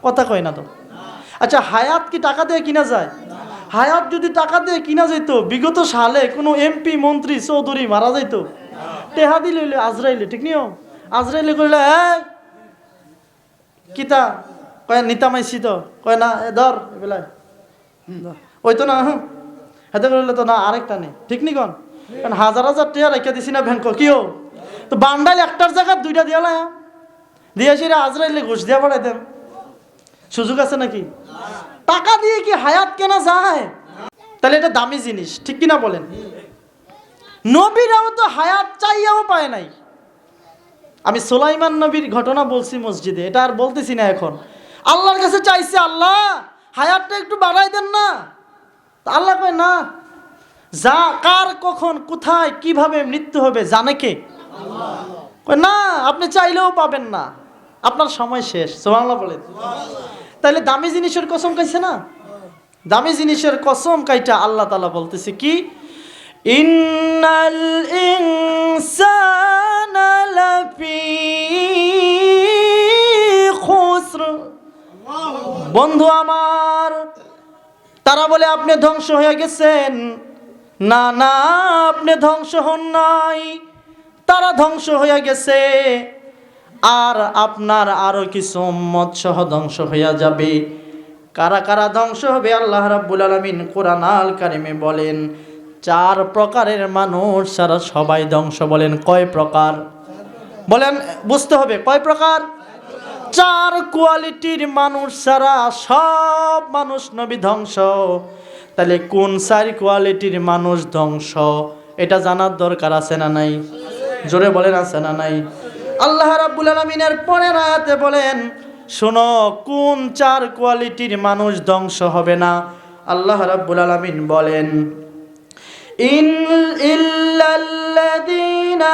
কথা কয় না তো। আচ্ছা, হায়াত কি টাকা দিয়ে কিনা যায়? হায়াত যদি টাকা দিয়ে কিনা যেত, বিগত সালে কোনো এমপি, মন্ত্রী, চৌধুরী মারা যাইত, টেহা দিলে আজরাইলে, ঠিক নিও, আজরাইলে কইলে কিতা কয় নিতামাইছি তো, কয় না ধর বেলায় ওই তো না, হাতে করলে তো না, আরেকটা নেই, ঠিক নি কন? কারণ হাজার হাজার টেয়া রেখে দিছি না ব্যাংক, কিও তো বান্ডাইল একটার জায়গায় 2টা দিয়ালা দিয়েছি রে, আজরাইলে ঘুষ দিয়া পড়াই দেন, সুযোগ আছে নাকি? টাকা দিয়ে কি হায়াত কেনা যায়? তাহলে এটা দামি জিনিস, ঠিক কিনা বলেন? নবীরাও তো হায়াত চাইয়াও পায় নাই। আমি সুলাইমান নবীর ঘটনা বলছি মসজিদে, এটা আর বলতেছি না এখন। আল্লাহর কাছে চাইছে, আল্লাহ হায়াতটা একটু বাড়াই দেন না। আল্লাহ কয় না, যা কার কখন কোথায় কিভাবে মৃত্যু হবে জানে কে? কয় না, আপনি চাইলেও পাবেন না, আপনার সময় শেষ। সুবহানাল্লাহ বলেন। তাহলে দামি জিনিসের কসম খাইছে না? দামি জিনিসের কসম কাইটা আল্লাহ তাআলা বলতেছে কি, ইন্নাল ইনসানা লাফি খুসর। বন্ধু আমার, তারা বলে আপনি ধ্বংস হয়ে গেছেন। না না, আপনি ধ্বংস হন নাই, তারা ধ্বংস হয়ে গেছে, আর আপনার আরো কিছু উম্মত সহ ধ্বংস হইয়া যাবে। কারা কারা ধ্বংস হবে আল্লাহ রাব্বুল আলামিন কোরআন আল কারিমে বলেন 4 প্রকারের মানুষ সারা সবাই ধ্বংস। বলেন কয় প্রকার? বলেন, বুঝতে হবে কয় প্রকার? 4 কোয়ালিটির মানুষ সারা সব মানুষ নবী ধ্বংস। তাহলে কোন 4 কোয়ালিটির মানুষ ধ্বংস এটা জানার দরকার আছে না নাই? জোরে বলেন আছে না নাই? আল্লাহ রাব্বুল আলামিনের পরের আয়াতে বলেন, শোনো কোন 4 কোয়ালিটির মানুষ ধ্বংস হবে না। আল্লাহ রাব্বুল আলামিন বলেন, ইল্লাল্লাযীনা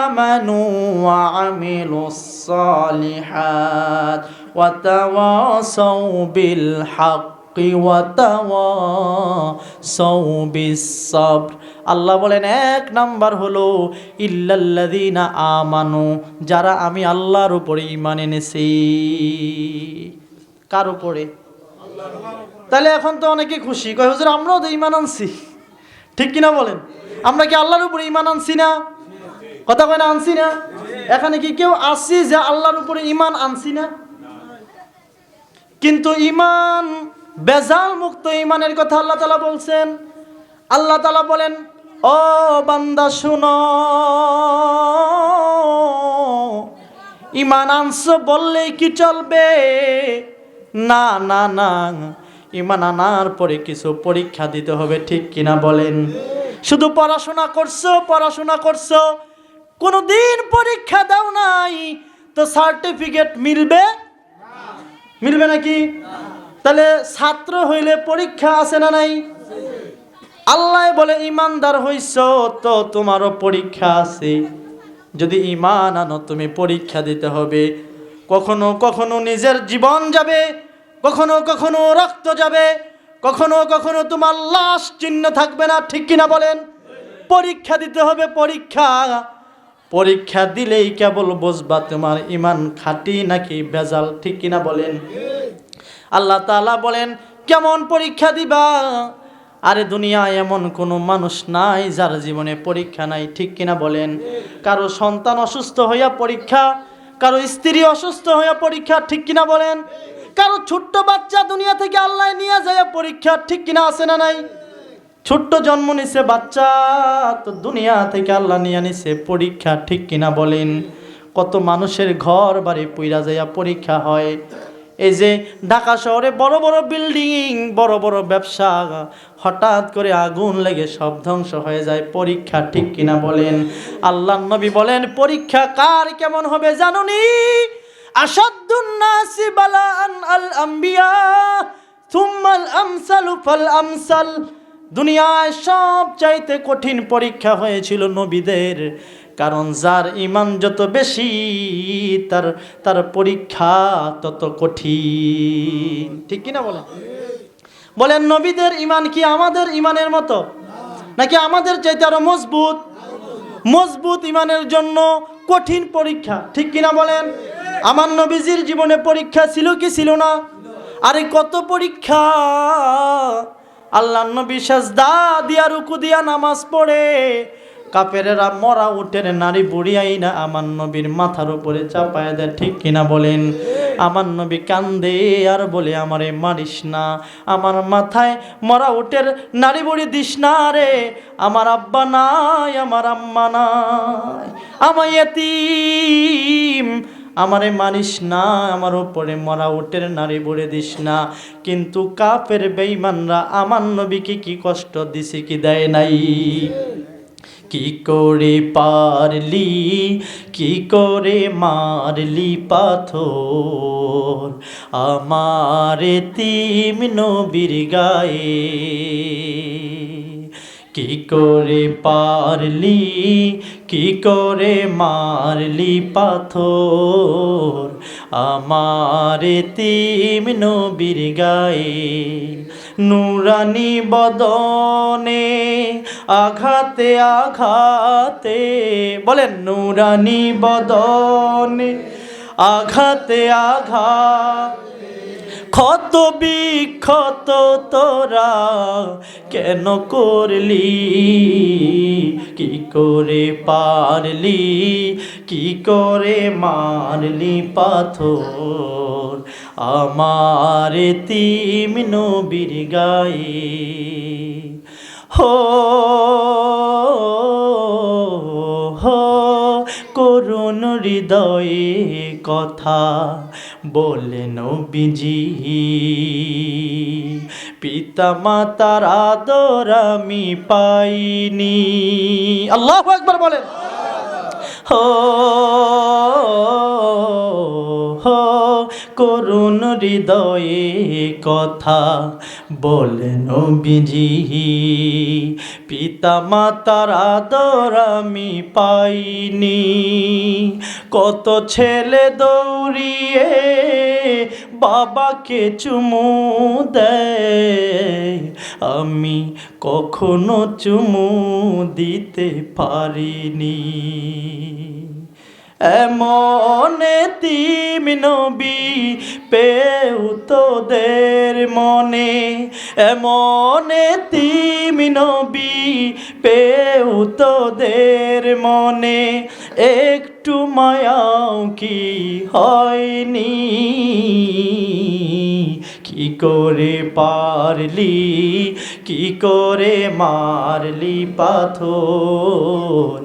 আমানু ওয়া আমিলুস সালিহাত ওয়া তাওয়াসাউ বিল হাক্কি ওয়া তাওয়াসাউ বিস সাবর। আল্লাহ বলেন 1 নাম্বার হলো ইল্লাল্লাযীনা আমানু, যারা আমি আল্লাহর উপরে ঈমান এনেছি। কার উপরে? তাহলে এখন তো অনেকে খুশি, কয় হুজুর আমরাও তো ঈমান আনছি। ঠিক কিনা বলেন? আমরা কি আল্লাহর উপরে ঈমান আনছি না? কথা কয় না আনছি না? এখানে কি কেউ আসছি যে আল্লাহর উপরে ঈমান আনছি না? কিন্তু ঈমান বেজাল মুক্ত ঈমানের কথা আল্লাহ তাআলা বলছেন। আল্লাহ তাআলা বলেন, ও বান্দা শুনো, ঈমান আনছো বললেই কি চলবে? না না না, ঈমান আনার পরে কিছু পরীক্ষা দিতে হবে। ঠিক কিনা বলেন? শুধু পড়াশোনা করছো, কোনোদিন পরীক্ষা দাও নাই, তো সার্টিফিকেট মিলবে? মিলবে নাকি? তাহলে ছাত্র হইলে পরীক্ষা আছে না নাই? আল্লাহ বলে ঈমানদার হইছো তো তোমারও পরীক্ষা আছে। যদি ঈমান আনো তুমি পরীক্ষা দিতে হবে। কখনো কখনো নিজের জীবন যাবে, কখনো কখনো রক্ত যাবে, কখনো কখনো তোমার লাশ চিহ্ন থাকবে না। ঠিক কিনা বলেন? পরীক্ষা দিতে হবে। পরীক্ষা দিলেই কেবল বুঝবা তোমার ঈমান খাঁটি নাকি ভেজাল। ঠিক কিনা বলেন? আল্লাহ তাআলা বলেন, কেমন পরীক্ষা দিবা? আরে দুনিয়ায় এমন কোনো মানুষ নাই যার জীবনে পরীক্ষা নাই। ঠিক কিনা বলেন? কারো সন্তান অসুস্থ হইয়া পরীক্ষা, কারো স্ত্রী অসুস্থ হইয়া পরীক্ষা। ঠিক কিনা বলেন? কারো ছোট্ট বাচ্চা দুনিয়া থেকে আল্লাহ নিয়ে যায় পরীক্ষা। ঠিক কিনা আছে না নাই? ছোট্ট জন্ম নিছে বাচ্চা, তো দুনিয়া থেকে আল্লাহ নিয়ে নিছে পরীক্ষা। ঠিক কিনা বলেন? কত মানুষের ঘর বাড়ি পুইরা যাইয়া পরীক্ষা হয়। এই যে ঢাকা শহরে বড় বড় বিল্ডিং, বড় বড় ব্যবসা, হঠাৎ করে আগুন লেগে সব ধ্বংস হয়ে যায় পরীক্ষা। ঠিক কিনা বলেন? আল্লাহর নবী বলেন, পরীক্ষা কার কেমন হবে জানুনি? আশাদ্দুন নাসি বালাআন আল আম্বিয়া সুম্মাল আমসালু ফাল আমসাল। দুনিয়ায় সব চাইতে কঠিন পরীক্ষা হয়েছিল নবীদের, কারণ যার ঈমান যত বেশি তার পরীক্ষা তত কঠিন। ঠিক কিনা বলেন? বলেন নবীদের ঈমান কি আমাদের ঈমানের মতো, নাকি আমাদের চাইতে আরো মজবুত? মজবুত ঈমানের জন্য কঠিন পরীক্ষা। ঠিক কিনা বলেন? আমার নবীজির জীবনে পরীক্ষা ছিল কি ছিল না? আরে কত পরীক্ষা! আল্লাহর নবী সাজদা দিয়া রুকু দিয়া নামাজ পড়ে, কাফেরেরা মরা উটের নারী বুড়িয়াই না আমার নবীর মাথার উপরে চাপায় দেয়। ঠিক কিনা বলেন? আমার নবী কান্দে আর বলে, আমারে মারিস না, আমার মাথায় মরা উটের নারী বুড়ি দিস না রে, আমার আব্বা নাই, আমার আম্মা নাই, আমার ইয়েতিম, আমারে মারিস না, আমার উপরে মরা উটের নারী বুড়ি দিস না। কিন্তু কাফের বেঈমানরা আমার নবীকে কি কষ্ট দিছে কি দেয় নাই? কি করে পারলি, কি করে মারলি পাথর আমার এতিম নবীর গায়ে? কি করে পারলি, কি করে মারলি পাথর আমার এতিম নবীর গায়ে। নুরানি বদনে আঘাতে আঘাতে, বলেন নুরানি বদনে আঘাতে আঘাত, ক্ষত বিক্ষত তোরা কেন করলি, কি করে পারলি, কি করে মারলি পাথর আমার এতিম নবীর গায়ে। হো হো করুণ হৃদয়ে কথা বলে নবীজি, পিতা মাতার আদর আমি পাইনি। আল্লাহু আকবার বলেন। হো হো করুণ হৃদয়ে কথা বলে নবীজি, পিতা মাতার আদর আমি পাইনি। কত ছেলে দৌড়িয়ে বাবাকে চুমু দেয়, আমি কখনো চুমু দিতে পারিনি। এমন এতিম নবী পেও তোদের মনে, এমন এতিম নবী পেও তোদের মনে, একটু মায়াও কি হয়নি, কি করে পারলি, কি করে মারলি পাথর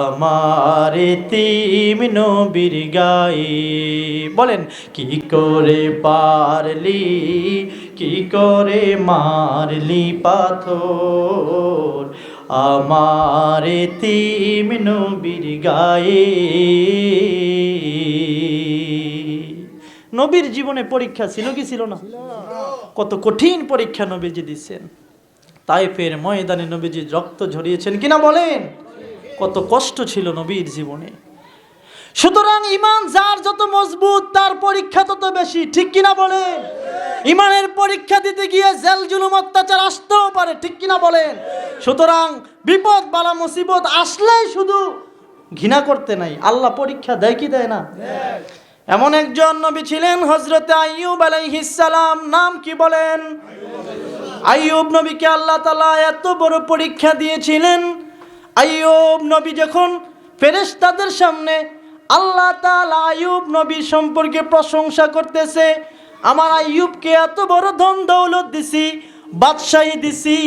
আমার এতিম নবীর গায়ে। বলেন কি করে পারলি, কি করে মারলি পাথর আমার এতিম নবীর গায়ে। নবীর জীবনে পরীক্ষা ছিল কি ছিল না? কত কঠিন পরীক্ষা নবীজি দিচ্ছেন। তায়েফের ময়দানে নবীজি রক্ত ঝরিয়েছেন কিনা বলেন? কত কষ্ট ছিল নবীর জীবনে। সুতরাং ইমান যার যত মজবুত তার পরীক্ষা তত বেশি, ঠিক কিনা বলেন? ইমানের পরীক্ষা দিতে গিয়ে জেল জুলুম অত্যাচার আসতেও পারে, ঠিক কিনা বলেন? সুতরাং বিপদ বালা মুসিবত আসলেই শুধু ঘৃণা করতে নাই, আল্লাহ পরীক্ষা দেয় কি দেয় না? এমন একজন নবী ছিলেন হযরতে আইয়ুব আলাইহিস সালাম। নাম কি বলেন? আইয়ুব নবীকে আল্লাহ তাআলা এত বড় পরীক্ষা দিয়েছিলেন। আইয়ুব নবী যখন ফেরেশতাদের সামনে আল্লাহ তাআলা আইয়ুব নবী সম্পর্কে প্রশংসা করতেছে, আমার আইয়ুবকে এত বড় ধন দৌলত দিছি, বাদশাহী দিছি,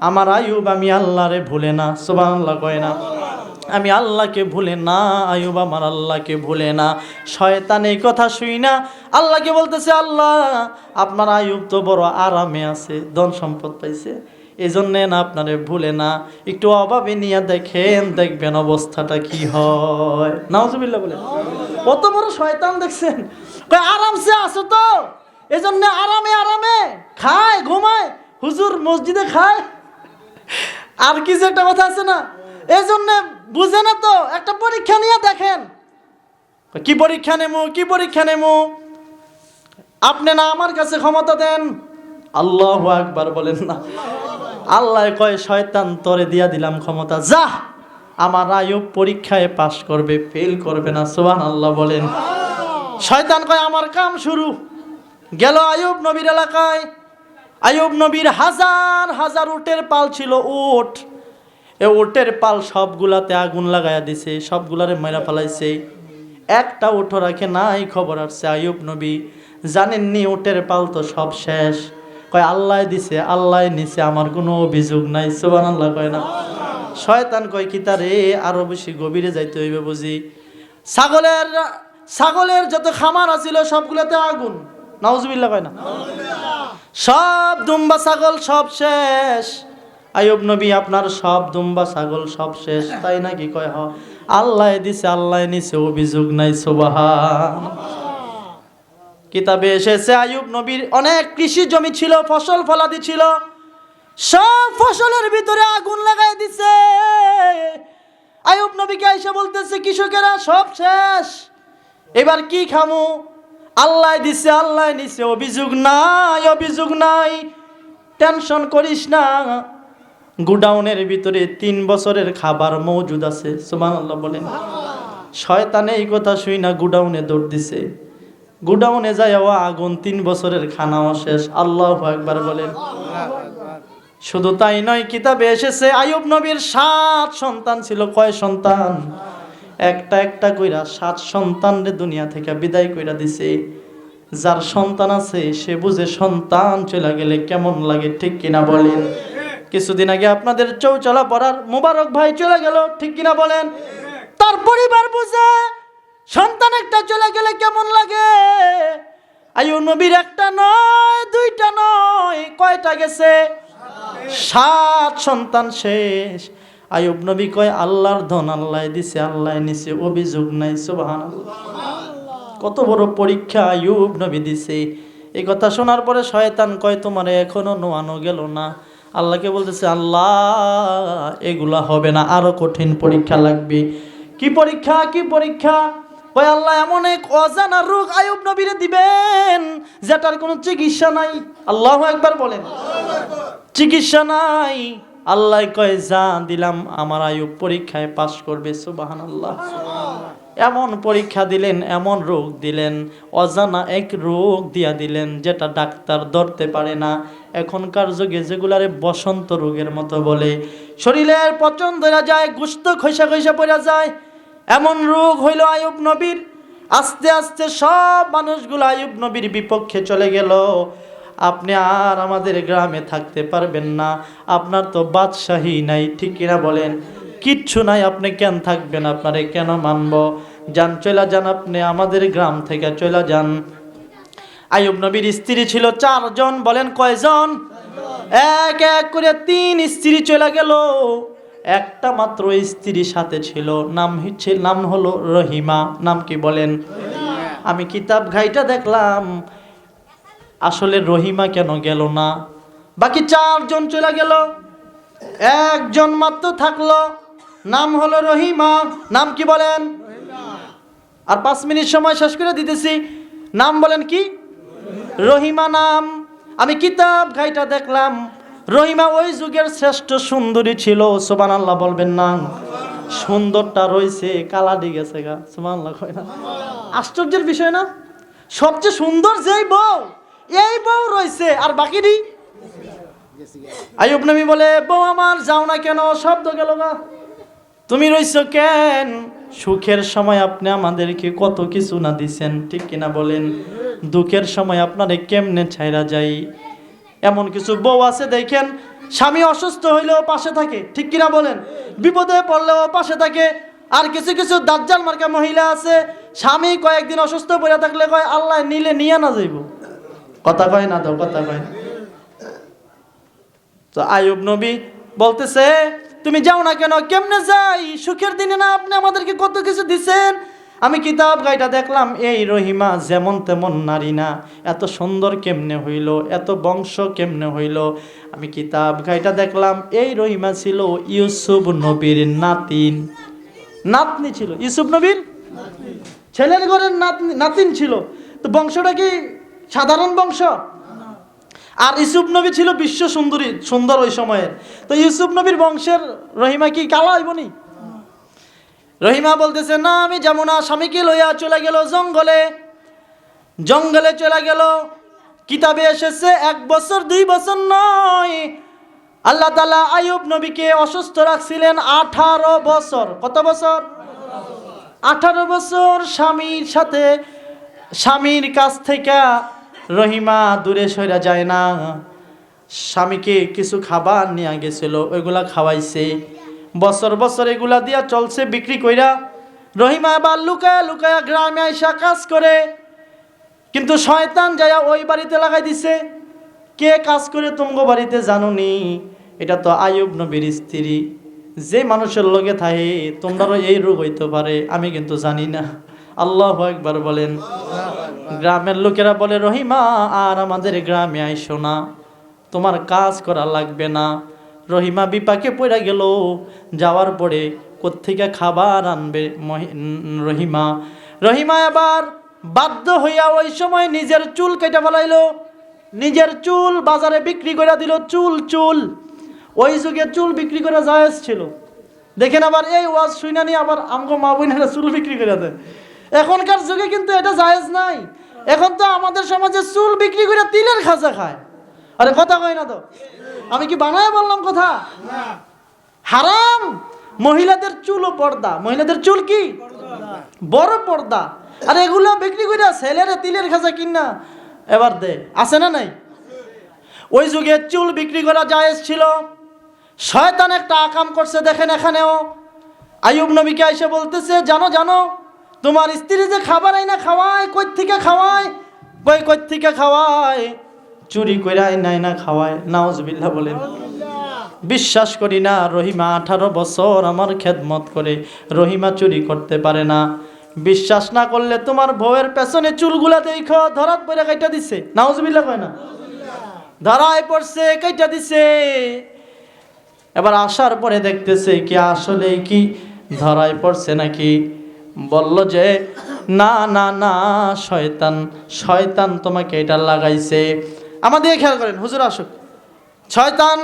আমার আইয়ুব আমি আল্লাহরে ভুলে না। সুবহানাল্লাহ কয় না? আমি আল্লাহকে ভুলে না, আইয়ুব আমার আল্লাহকে ভুলে না। শয়তান এই কথা শুই না আল্লাহকে বলতেছে, আল্লাহ আপনার আইয়ুব তো বড় আরামে আছে, ধন সম্পদ পাইছে, এই জন্যে না আপনারে ভুলে না। একটু অভাবে নিয়ে দেখেন, দেখবেন অবস্থাটা কি হয়। নাউজুবিল্লাহ বলে। কত বড় শয়তান দেখছেন, আরামসে আছো তো এই জন্য আরামে আরামে খায় ঘুমায়, হুজুর মসজিদে খায়, আর কিছু একটা কথা আছে না, এই জন্য বুঝে না তো, একটা পরীক্ষা নিয়ে দেখেন। কি পরীক্ষা নেমু, কি পরীক্ষা নেমু? আপনি না আমার কাছে ক্ষমতা দেন। আল্লাহু আকবার বলেন না? আল্লাহ কয় শয়তান তোরে দিয়া দিলাম ক্ষমতা, যা আমার আইয়ুব পরীক্ষায় পাশ করবে, ফেল করবে না। সুবহানাল্লাহ বলেন। শয়তান কয় আমার কাম শুরু। গেল আইয়ুব নবীর এলাকায়। আইয়ুব নবীর হাজার হাজার উটের পাল ছিল, উট। এ উটের পাল সবগুলাতে আগুন লাগাইয়া দিছে, সবগুলারে মেরা ফেলাইছে, একটা উঠো রাখে নাই। খবর আসছে আইয়ুব নবী জানেননি উটের পাল তো সব শেষ। কয় আল্লাহ দিছে, আল্লাহ নিছে, আমার কোনো অভিযোগ নাই। সুবহানাল্লাহ কয় না? শয়তান কয় কি তারে আরো বেশি গভীরে যাইতে হইবে বুঝি। ছাগলের যত খামার আছিল সবগুলোতে আগুন। নাউজুবিল্লাহ কয় না? সব দুম্বা ছাগল সব শেষ। আইয়ুব নবী আপনার সব দুম্বা ছাগল সব শেষ, তাই নাকি? কয় হ, আল্লাহ দিছে, আল্লাহ নিছে, অভিযোগ নাই। সুবহান। কিতাবে এসেছে আইয়ুব নবীর অনেক কৃষি জমি ছিল, ফসল ফলাদি ছিল, সব ফসলের ভিতরে আগুন লাগাই দিছে। আইয়ুব নবীকে আইসা বলতেছে কৃষকেরা সব শেষ, এবার কি খামু? আল্লাহ দিছে আল্লাহ নিছে, অভিযোগ নাই অভিযোগ নাই, টেনশন করিস না, গুডাউনের ভিতরে 3 বছরের খাবার মজুদ আছে। সুবহানাল্লাহ বলেন। শয়তানে এই কথা শুই না গুডাউনে দৌড় দিছে, গুডাউনে যায় আগুন, 3 বছরের খানাও শেষ। আল্লাহু আকবার বলেন। শুধু তাই নয়, কিতাবে এসেছে আইয়ুব নবীর 7 সন্তান ছিল। কয় সন্তান? একটা একটা কইরা 7 সন্তানরে দুনিয়া থেকে বিদায় কইরা দিছে। যার সন্তান আছে সে বুঝে সন্তান চলে গেলে কেমন লাগে, ঠিক কিনা বলেন? কিছুদিন আগে আপনাদের চৌচলা পড়ার মুবারক ভাই চলে গেল, ঠিক কিনা বলেন? তার পরিবার বুঝে সন্তান একটা চলে গেলে কেমন লাগে। আইয়ুব নবীর একটা নয়, দুইটা নয়, কয়টা গেছে? 7 সন্তান শেষ। আইয়ুব নবী কয় আল্লাহর ধন আল্লাহ দিছে আল্লাহ নিছে, অভিযোগ নাই। সুবহানাল্লাহ। কত বড় পরীক্ষা আইয়ুব নবী দিছে। এই কথা শোনার পরে শয়তান কয় তোমারে এখনো নোয়ানো গেল না। আল্লাহকে বলতেছে আল্লাহ এগুলা হবে না, আরো কঠিন পরীক্ষা লাগবে। কি পরীক্ষা? কি পরীক্ষা? কয় আল্লাহ এমন এক অজানা রোগ আইয়ুব নবীরে দিবেন যেটার কোনো চিকিৎসা নাই। আল্লাহু আকবার বলেন। চিকিৎসা নাই। আল্লাহ কয় যা দিলাম আমার আইয়ুব পরীক্ষায় পাশ করবে। সুবহানাল্লাহ। এমন পরীক্ষা দিলেন, এমন রোগ দিলেন, অজানা এক রোগ দিয়া দিলেন যেটা ডাক্তার ধরতে পারে না। এখনকার যুগে যেগুলারে বসন্ত রোগের মতো বলে, শরীরের পচন ধরা যায়, গোশত খসা খসা পড়া যায়, এমন রোগ হইল আইয়ুব নবীর। আস্তে আস্তে সব মানুষগুলো আইয়ুব নবীর বিপক্ষে চলে গেল। আপনি আর আমাদের গ্রামে থাকতে পারবেন না, আপনার তো বাদশাহী নাই, ঠিক কিনা বলেন? কিচ্ছু নাই, আপনি কেন থাকবেন? আপনারে কেন মানব? যান, চলে যান, আপনি আমাদের গ্রাম থেকে চলে যান। আইয়ুব নবীর স্ত্রী ছিল 4 জন। বলেন কয়জন? এক এক করে 3 স্ত্রী চলে গেল। একটা মাত্র স্ত্রী সাথে ছিল, নাম হলো রহিমা। নাম কি বলেন? আমি কিতাব ঘাইটা দেখলাম আসলে রহিমা কেন গেল না? বাকি 4 জন চলে গেল, একজন মাত্র থাকলো, নাম হলো রহিমা। নাম কি বলেন? আর 5 মিনিট সময় শেষ করে দিতেছি। নাম বলেন কি? রহিমা নাম। আমি কিতাব ঘাইটা দেখলাম রহিমা ওই যুগের শ্রেষ্ঠ সুন্দরী ছিল। সুবহানাল্লাহ বলবেন না? সুন্দরটা রয়েছে, কালা দি গেছে গা। সুবহানাল্লাহ কয় না? আশ্চর্যের বিষয় না? সবচেয়ে সুন্দর যেই বউ, এই বউ রয়েছে, আর বাকিটি। আইয়ুব নবী বলে বউ আমার যাও না কেন? শব্দ গেল গা, তুমি রইছো কেন? সুখের সময় আপনি আমাদেরকে কত কিছু না দিছেন, ঠিক কিনা বলেন? দুঃখের সময় আপনারে কেমনে ছাইরা যাই। এমন কিছু বউ আছে দেখেন, স্বামী অসুস্থ হইলেও পাশে থাকে, ঠিক কিনা বলেন? বিপদে পড়লেও পাশে থাকে। আর কিছু কিছু দাজ্জাল মার্কা মহিলা আছে, স্বামী কয়েকদিন অসুস্থ পড়ে থাকলে কয় আল্লাহ নিলে নিয়ে না যাইব। কথা কয় না? দাও কথা কয়। তো আইয়ুব নবী বলতেছে তুমি যাও না কেন? কেমনে যাই? সুখের দিনে না আপনি আমাদেরকে কত কিছু দিছেন। আমি কিতাব গাইটা দেখলাম এই রহিমা যেমন তেমন নারী না, এত সুন্দর কেমনে হইল, এত বংশ কেমনে হইল। আমি কিতাব গাইটা দেখলাম এই রহিমা ছিল ইউসুফ নবীর নাতনি ছিল। ইউসুফ নবীর ছেলের ঘরের নাতিন ছিল। তো বংশটা কি সাধারণ বংশ? আর ইউসুফ নবী ছিল বিশ্ব সুন্দর ওই সময়ের। তো ইউসুফ নবীর বংশের রহিমা কি কালা হইবনি? রহিমা বলতেছে না আমি যাবো না। স্বামীকে লইয়া চলে গেল জঙ্গলে চলে গেল। কিতাবে এসেছে 1 বছর 2 বছর নয়, আল্লাহ তাআলা আইয়ুব নবীকে অসুস্থ রাখছিলেন 18 বছর। কত বছর? 18 বছর স্বামীর কাছ থেকে রহিমা দূরে সরে যায় না। স্বামীকে কিছু খাবার নিয়ে গেছিল, ওইগুলা খাওয়াইছে। বছর বছর এগুলা দিয়া চলছে বিক্রি কইরা। রহিমা আবার লুকায়া লুকায়া গ্রামে আইসা কাজ করে, কিন্তু শয়তান যায়া ওই বাড়িতে লাগাই দিছে। কে কাজ করে তুমগো বাড়িতে জানুনি? এটা তো আইয়ুব নবীর স্ত্রী। যে মানুষের লগে থাকে তোমরাও এই রোগ হইতে পারে, আমি কিন্তু জানি না। আল্লাহু আকবার বলেন। গ্রামের লোকেরা বলে রহিমা আর আমাদের গ্রামে আইসো না, তোমার কাজ করা লাগবে না। রহিমা বিপাকে পড়ে গেল। যাওয়ার পরে কোত্থেকে খাবার আনবে রহিমা? রহিমা এবার বাধ্য হইয়া ওই সময় নিজের চুল কেটে ফেলাইল, নিজের চুল বাজারে বিক্রি করে দিল। চুল ওই যুগে চুল বিক্রি করা জায়েজ ছিল। দেখেন আবার এই ওয়াজ শুইনা নিয়ে আবার আমগো মা বোনেরা চুল বিক্রি করে দেয়। এখনকার যুগে কিন্তু এটা জায়েজ নাই। এখন তো আমাদের সমাজে চুল বিক্রি করে তিলের খাজা খায়। আরে কথা কয় না তো, আমি কি বানায় বললাম কথা? হারাম। মহিলাদের চুলও পর্দা, মহিলাদের চুল কি বড় পর্দা। আর এগুলো বিক্রি করে ছেলেরা তিলের খাজা কিনা এবার দে, আছে না নাই? ওই যুগে চুল বিক্রি করা জায়েজ ছিল। শয়তান একটা আকাম করছে দেখেন এখানেও। আইয়ুব নবীকে এসে বলতেছে, জানো তোমার স্ত্রী যে খাবার আইনা খাওয়ায়, কই থেকে খাওয়ায়? কই থেকে খাওয়ায়? চুরি করে আইনা খাওয়ায়। নাউজুবিল্লাহ বলেন। বিশ্বাস করি না। রহিমা 18 বছর আমার খেদমত করে, রহিমা চুরি করতে পারে না। বিশ্বাস না করলে তোমার বউয়ের পেছনে চুলগুলা দেখো, ধরাত পড়ে কাইটা দিছে। নাউজুবিল্লাহ কয় না? ধরায় পড়ছে, কাইটা দিছে। এবার আসার পরে দেখতেছে কি আসলে কি ধরায় পড়ছে নাকি। বলল যে না শয়তান তোমাকে এটা লাগাইছে। আমাদের খেয়াল করেন, হুজুর আসুক, শয়তান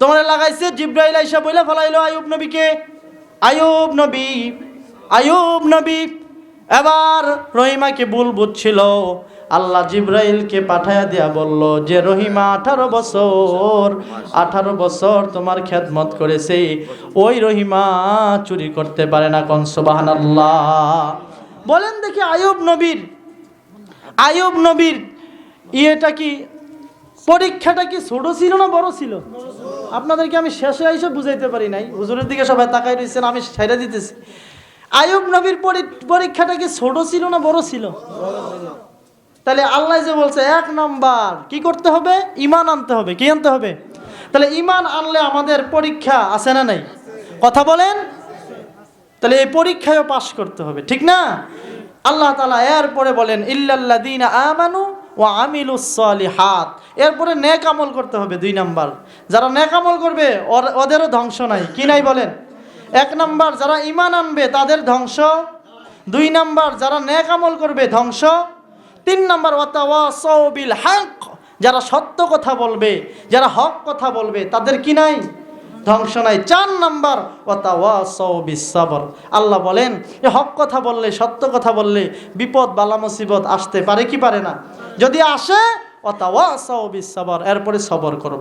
তোমার লাগাইছে। জিব্রাইল আইসা বইলা ফেলাইলো আইয়ুব নবীকে, আইয়ুব নবী এবার রহিমাকে ভুল বুঝছিল। আল্লাহ জিব্রাইলকে পাঠায়া দিয়া বলল যে রহিমা 18 বছর তোমার খেদমত করেছে, ওই রহিমা চুরি করতে পারে না। কোন সুবহানাল্লাহ বলেন দেখি। আইয়ুব নবীর ইয়েটা কি, পরীক্ষাটা কি ছোট ছিল না বড় ছিল? আপনাদেরকে আমি শেষে এসে বুঝাইতে পারি নাই, হুজুরের দিকে সবাই তাকাই রয়েছেন, আমি ছেড়ে দিতেছি। আইয়ুব নবীর পরীক্ষাটা কি ছোট ছিল না বড় ছিল? তাহলে আল্লাহ যে বলছে 1 নম্বর কি করতে হবে? ঈমান আনতে হবে। কি আনতে হবে? তাহলে ঈমান আনলে আমাদের পরীক্ষা আছে না নাই? কথা বলেন। তাহলে এই পরীক্ষায়ও পাশ করতে হবে, ঠিক না? আল্লাহ তাআলা এরপরে বলেন ইল্লাল্লাযীনা আমানু ওয়া আমিলুস সালিহাত। এরপরে নেক আমল করতে হবে। 2 নাম্বার, যারা নেক আমল করবে ওদেরও ধ্বংস নাই। কি নাই বলেন? 1 নাম্বার যারা ঈমান আনবে তাদের ধ্বংস, 2 নাম্বার যারা নেক আমল করবে ধ্বংস, 3 নাম্বার ওয়াতাওয়াসাউ বিল হক, যারা সত্য কথা বলবে, যারা হক কথা বলবে তাদের কি নাই? ধ্বংস নাই। 4 নাম্বার ওয়াতাওয়াসাউ বিস সাবর। আল্লাহ বলেন এই হক কথা বললে, সত্য কথা বললে বিপদ বালা মুসিবত আসতে পারে কি পারে না? যদি আসে ওয়াতাওয়াসাউ বিস সাবর, এরপরে সবর করো।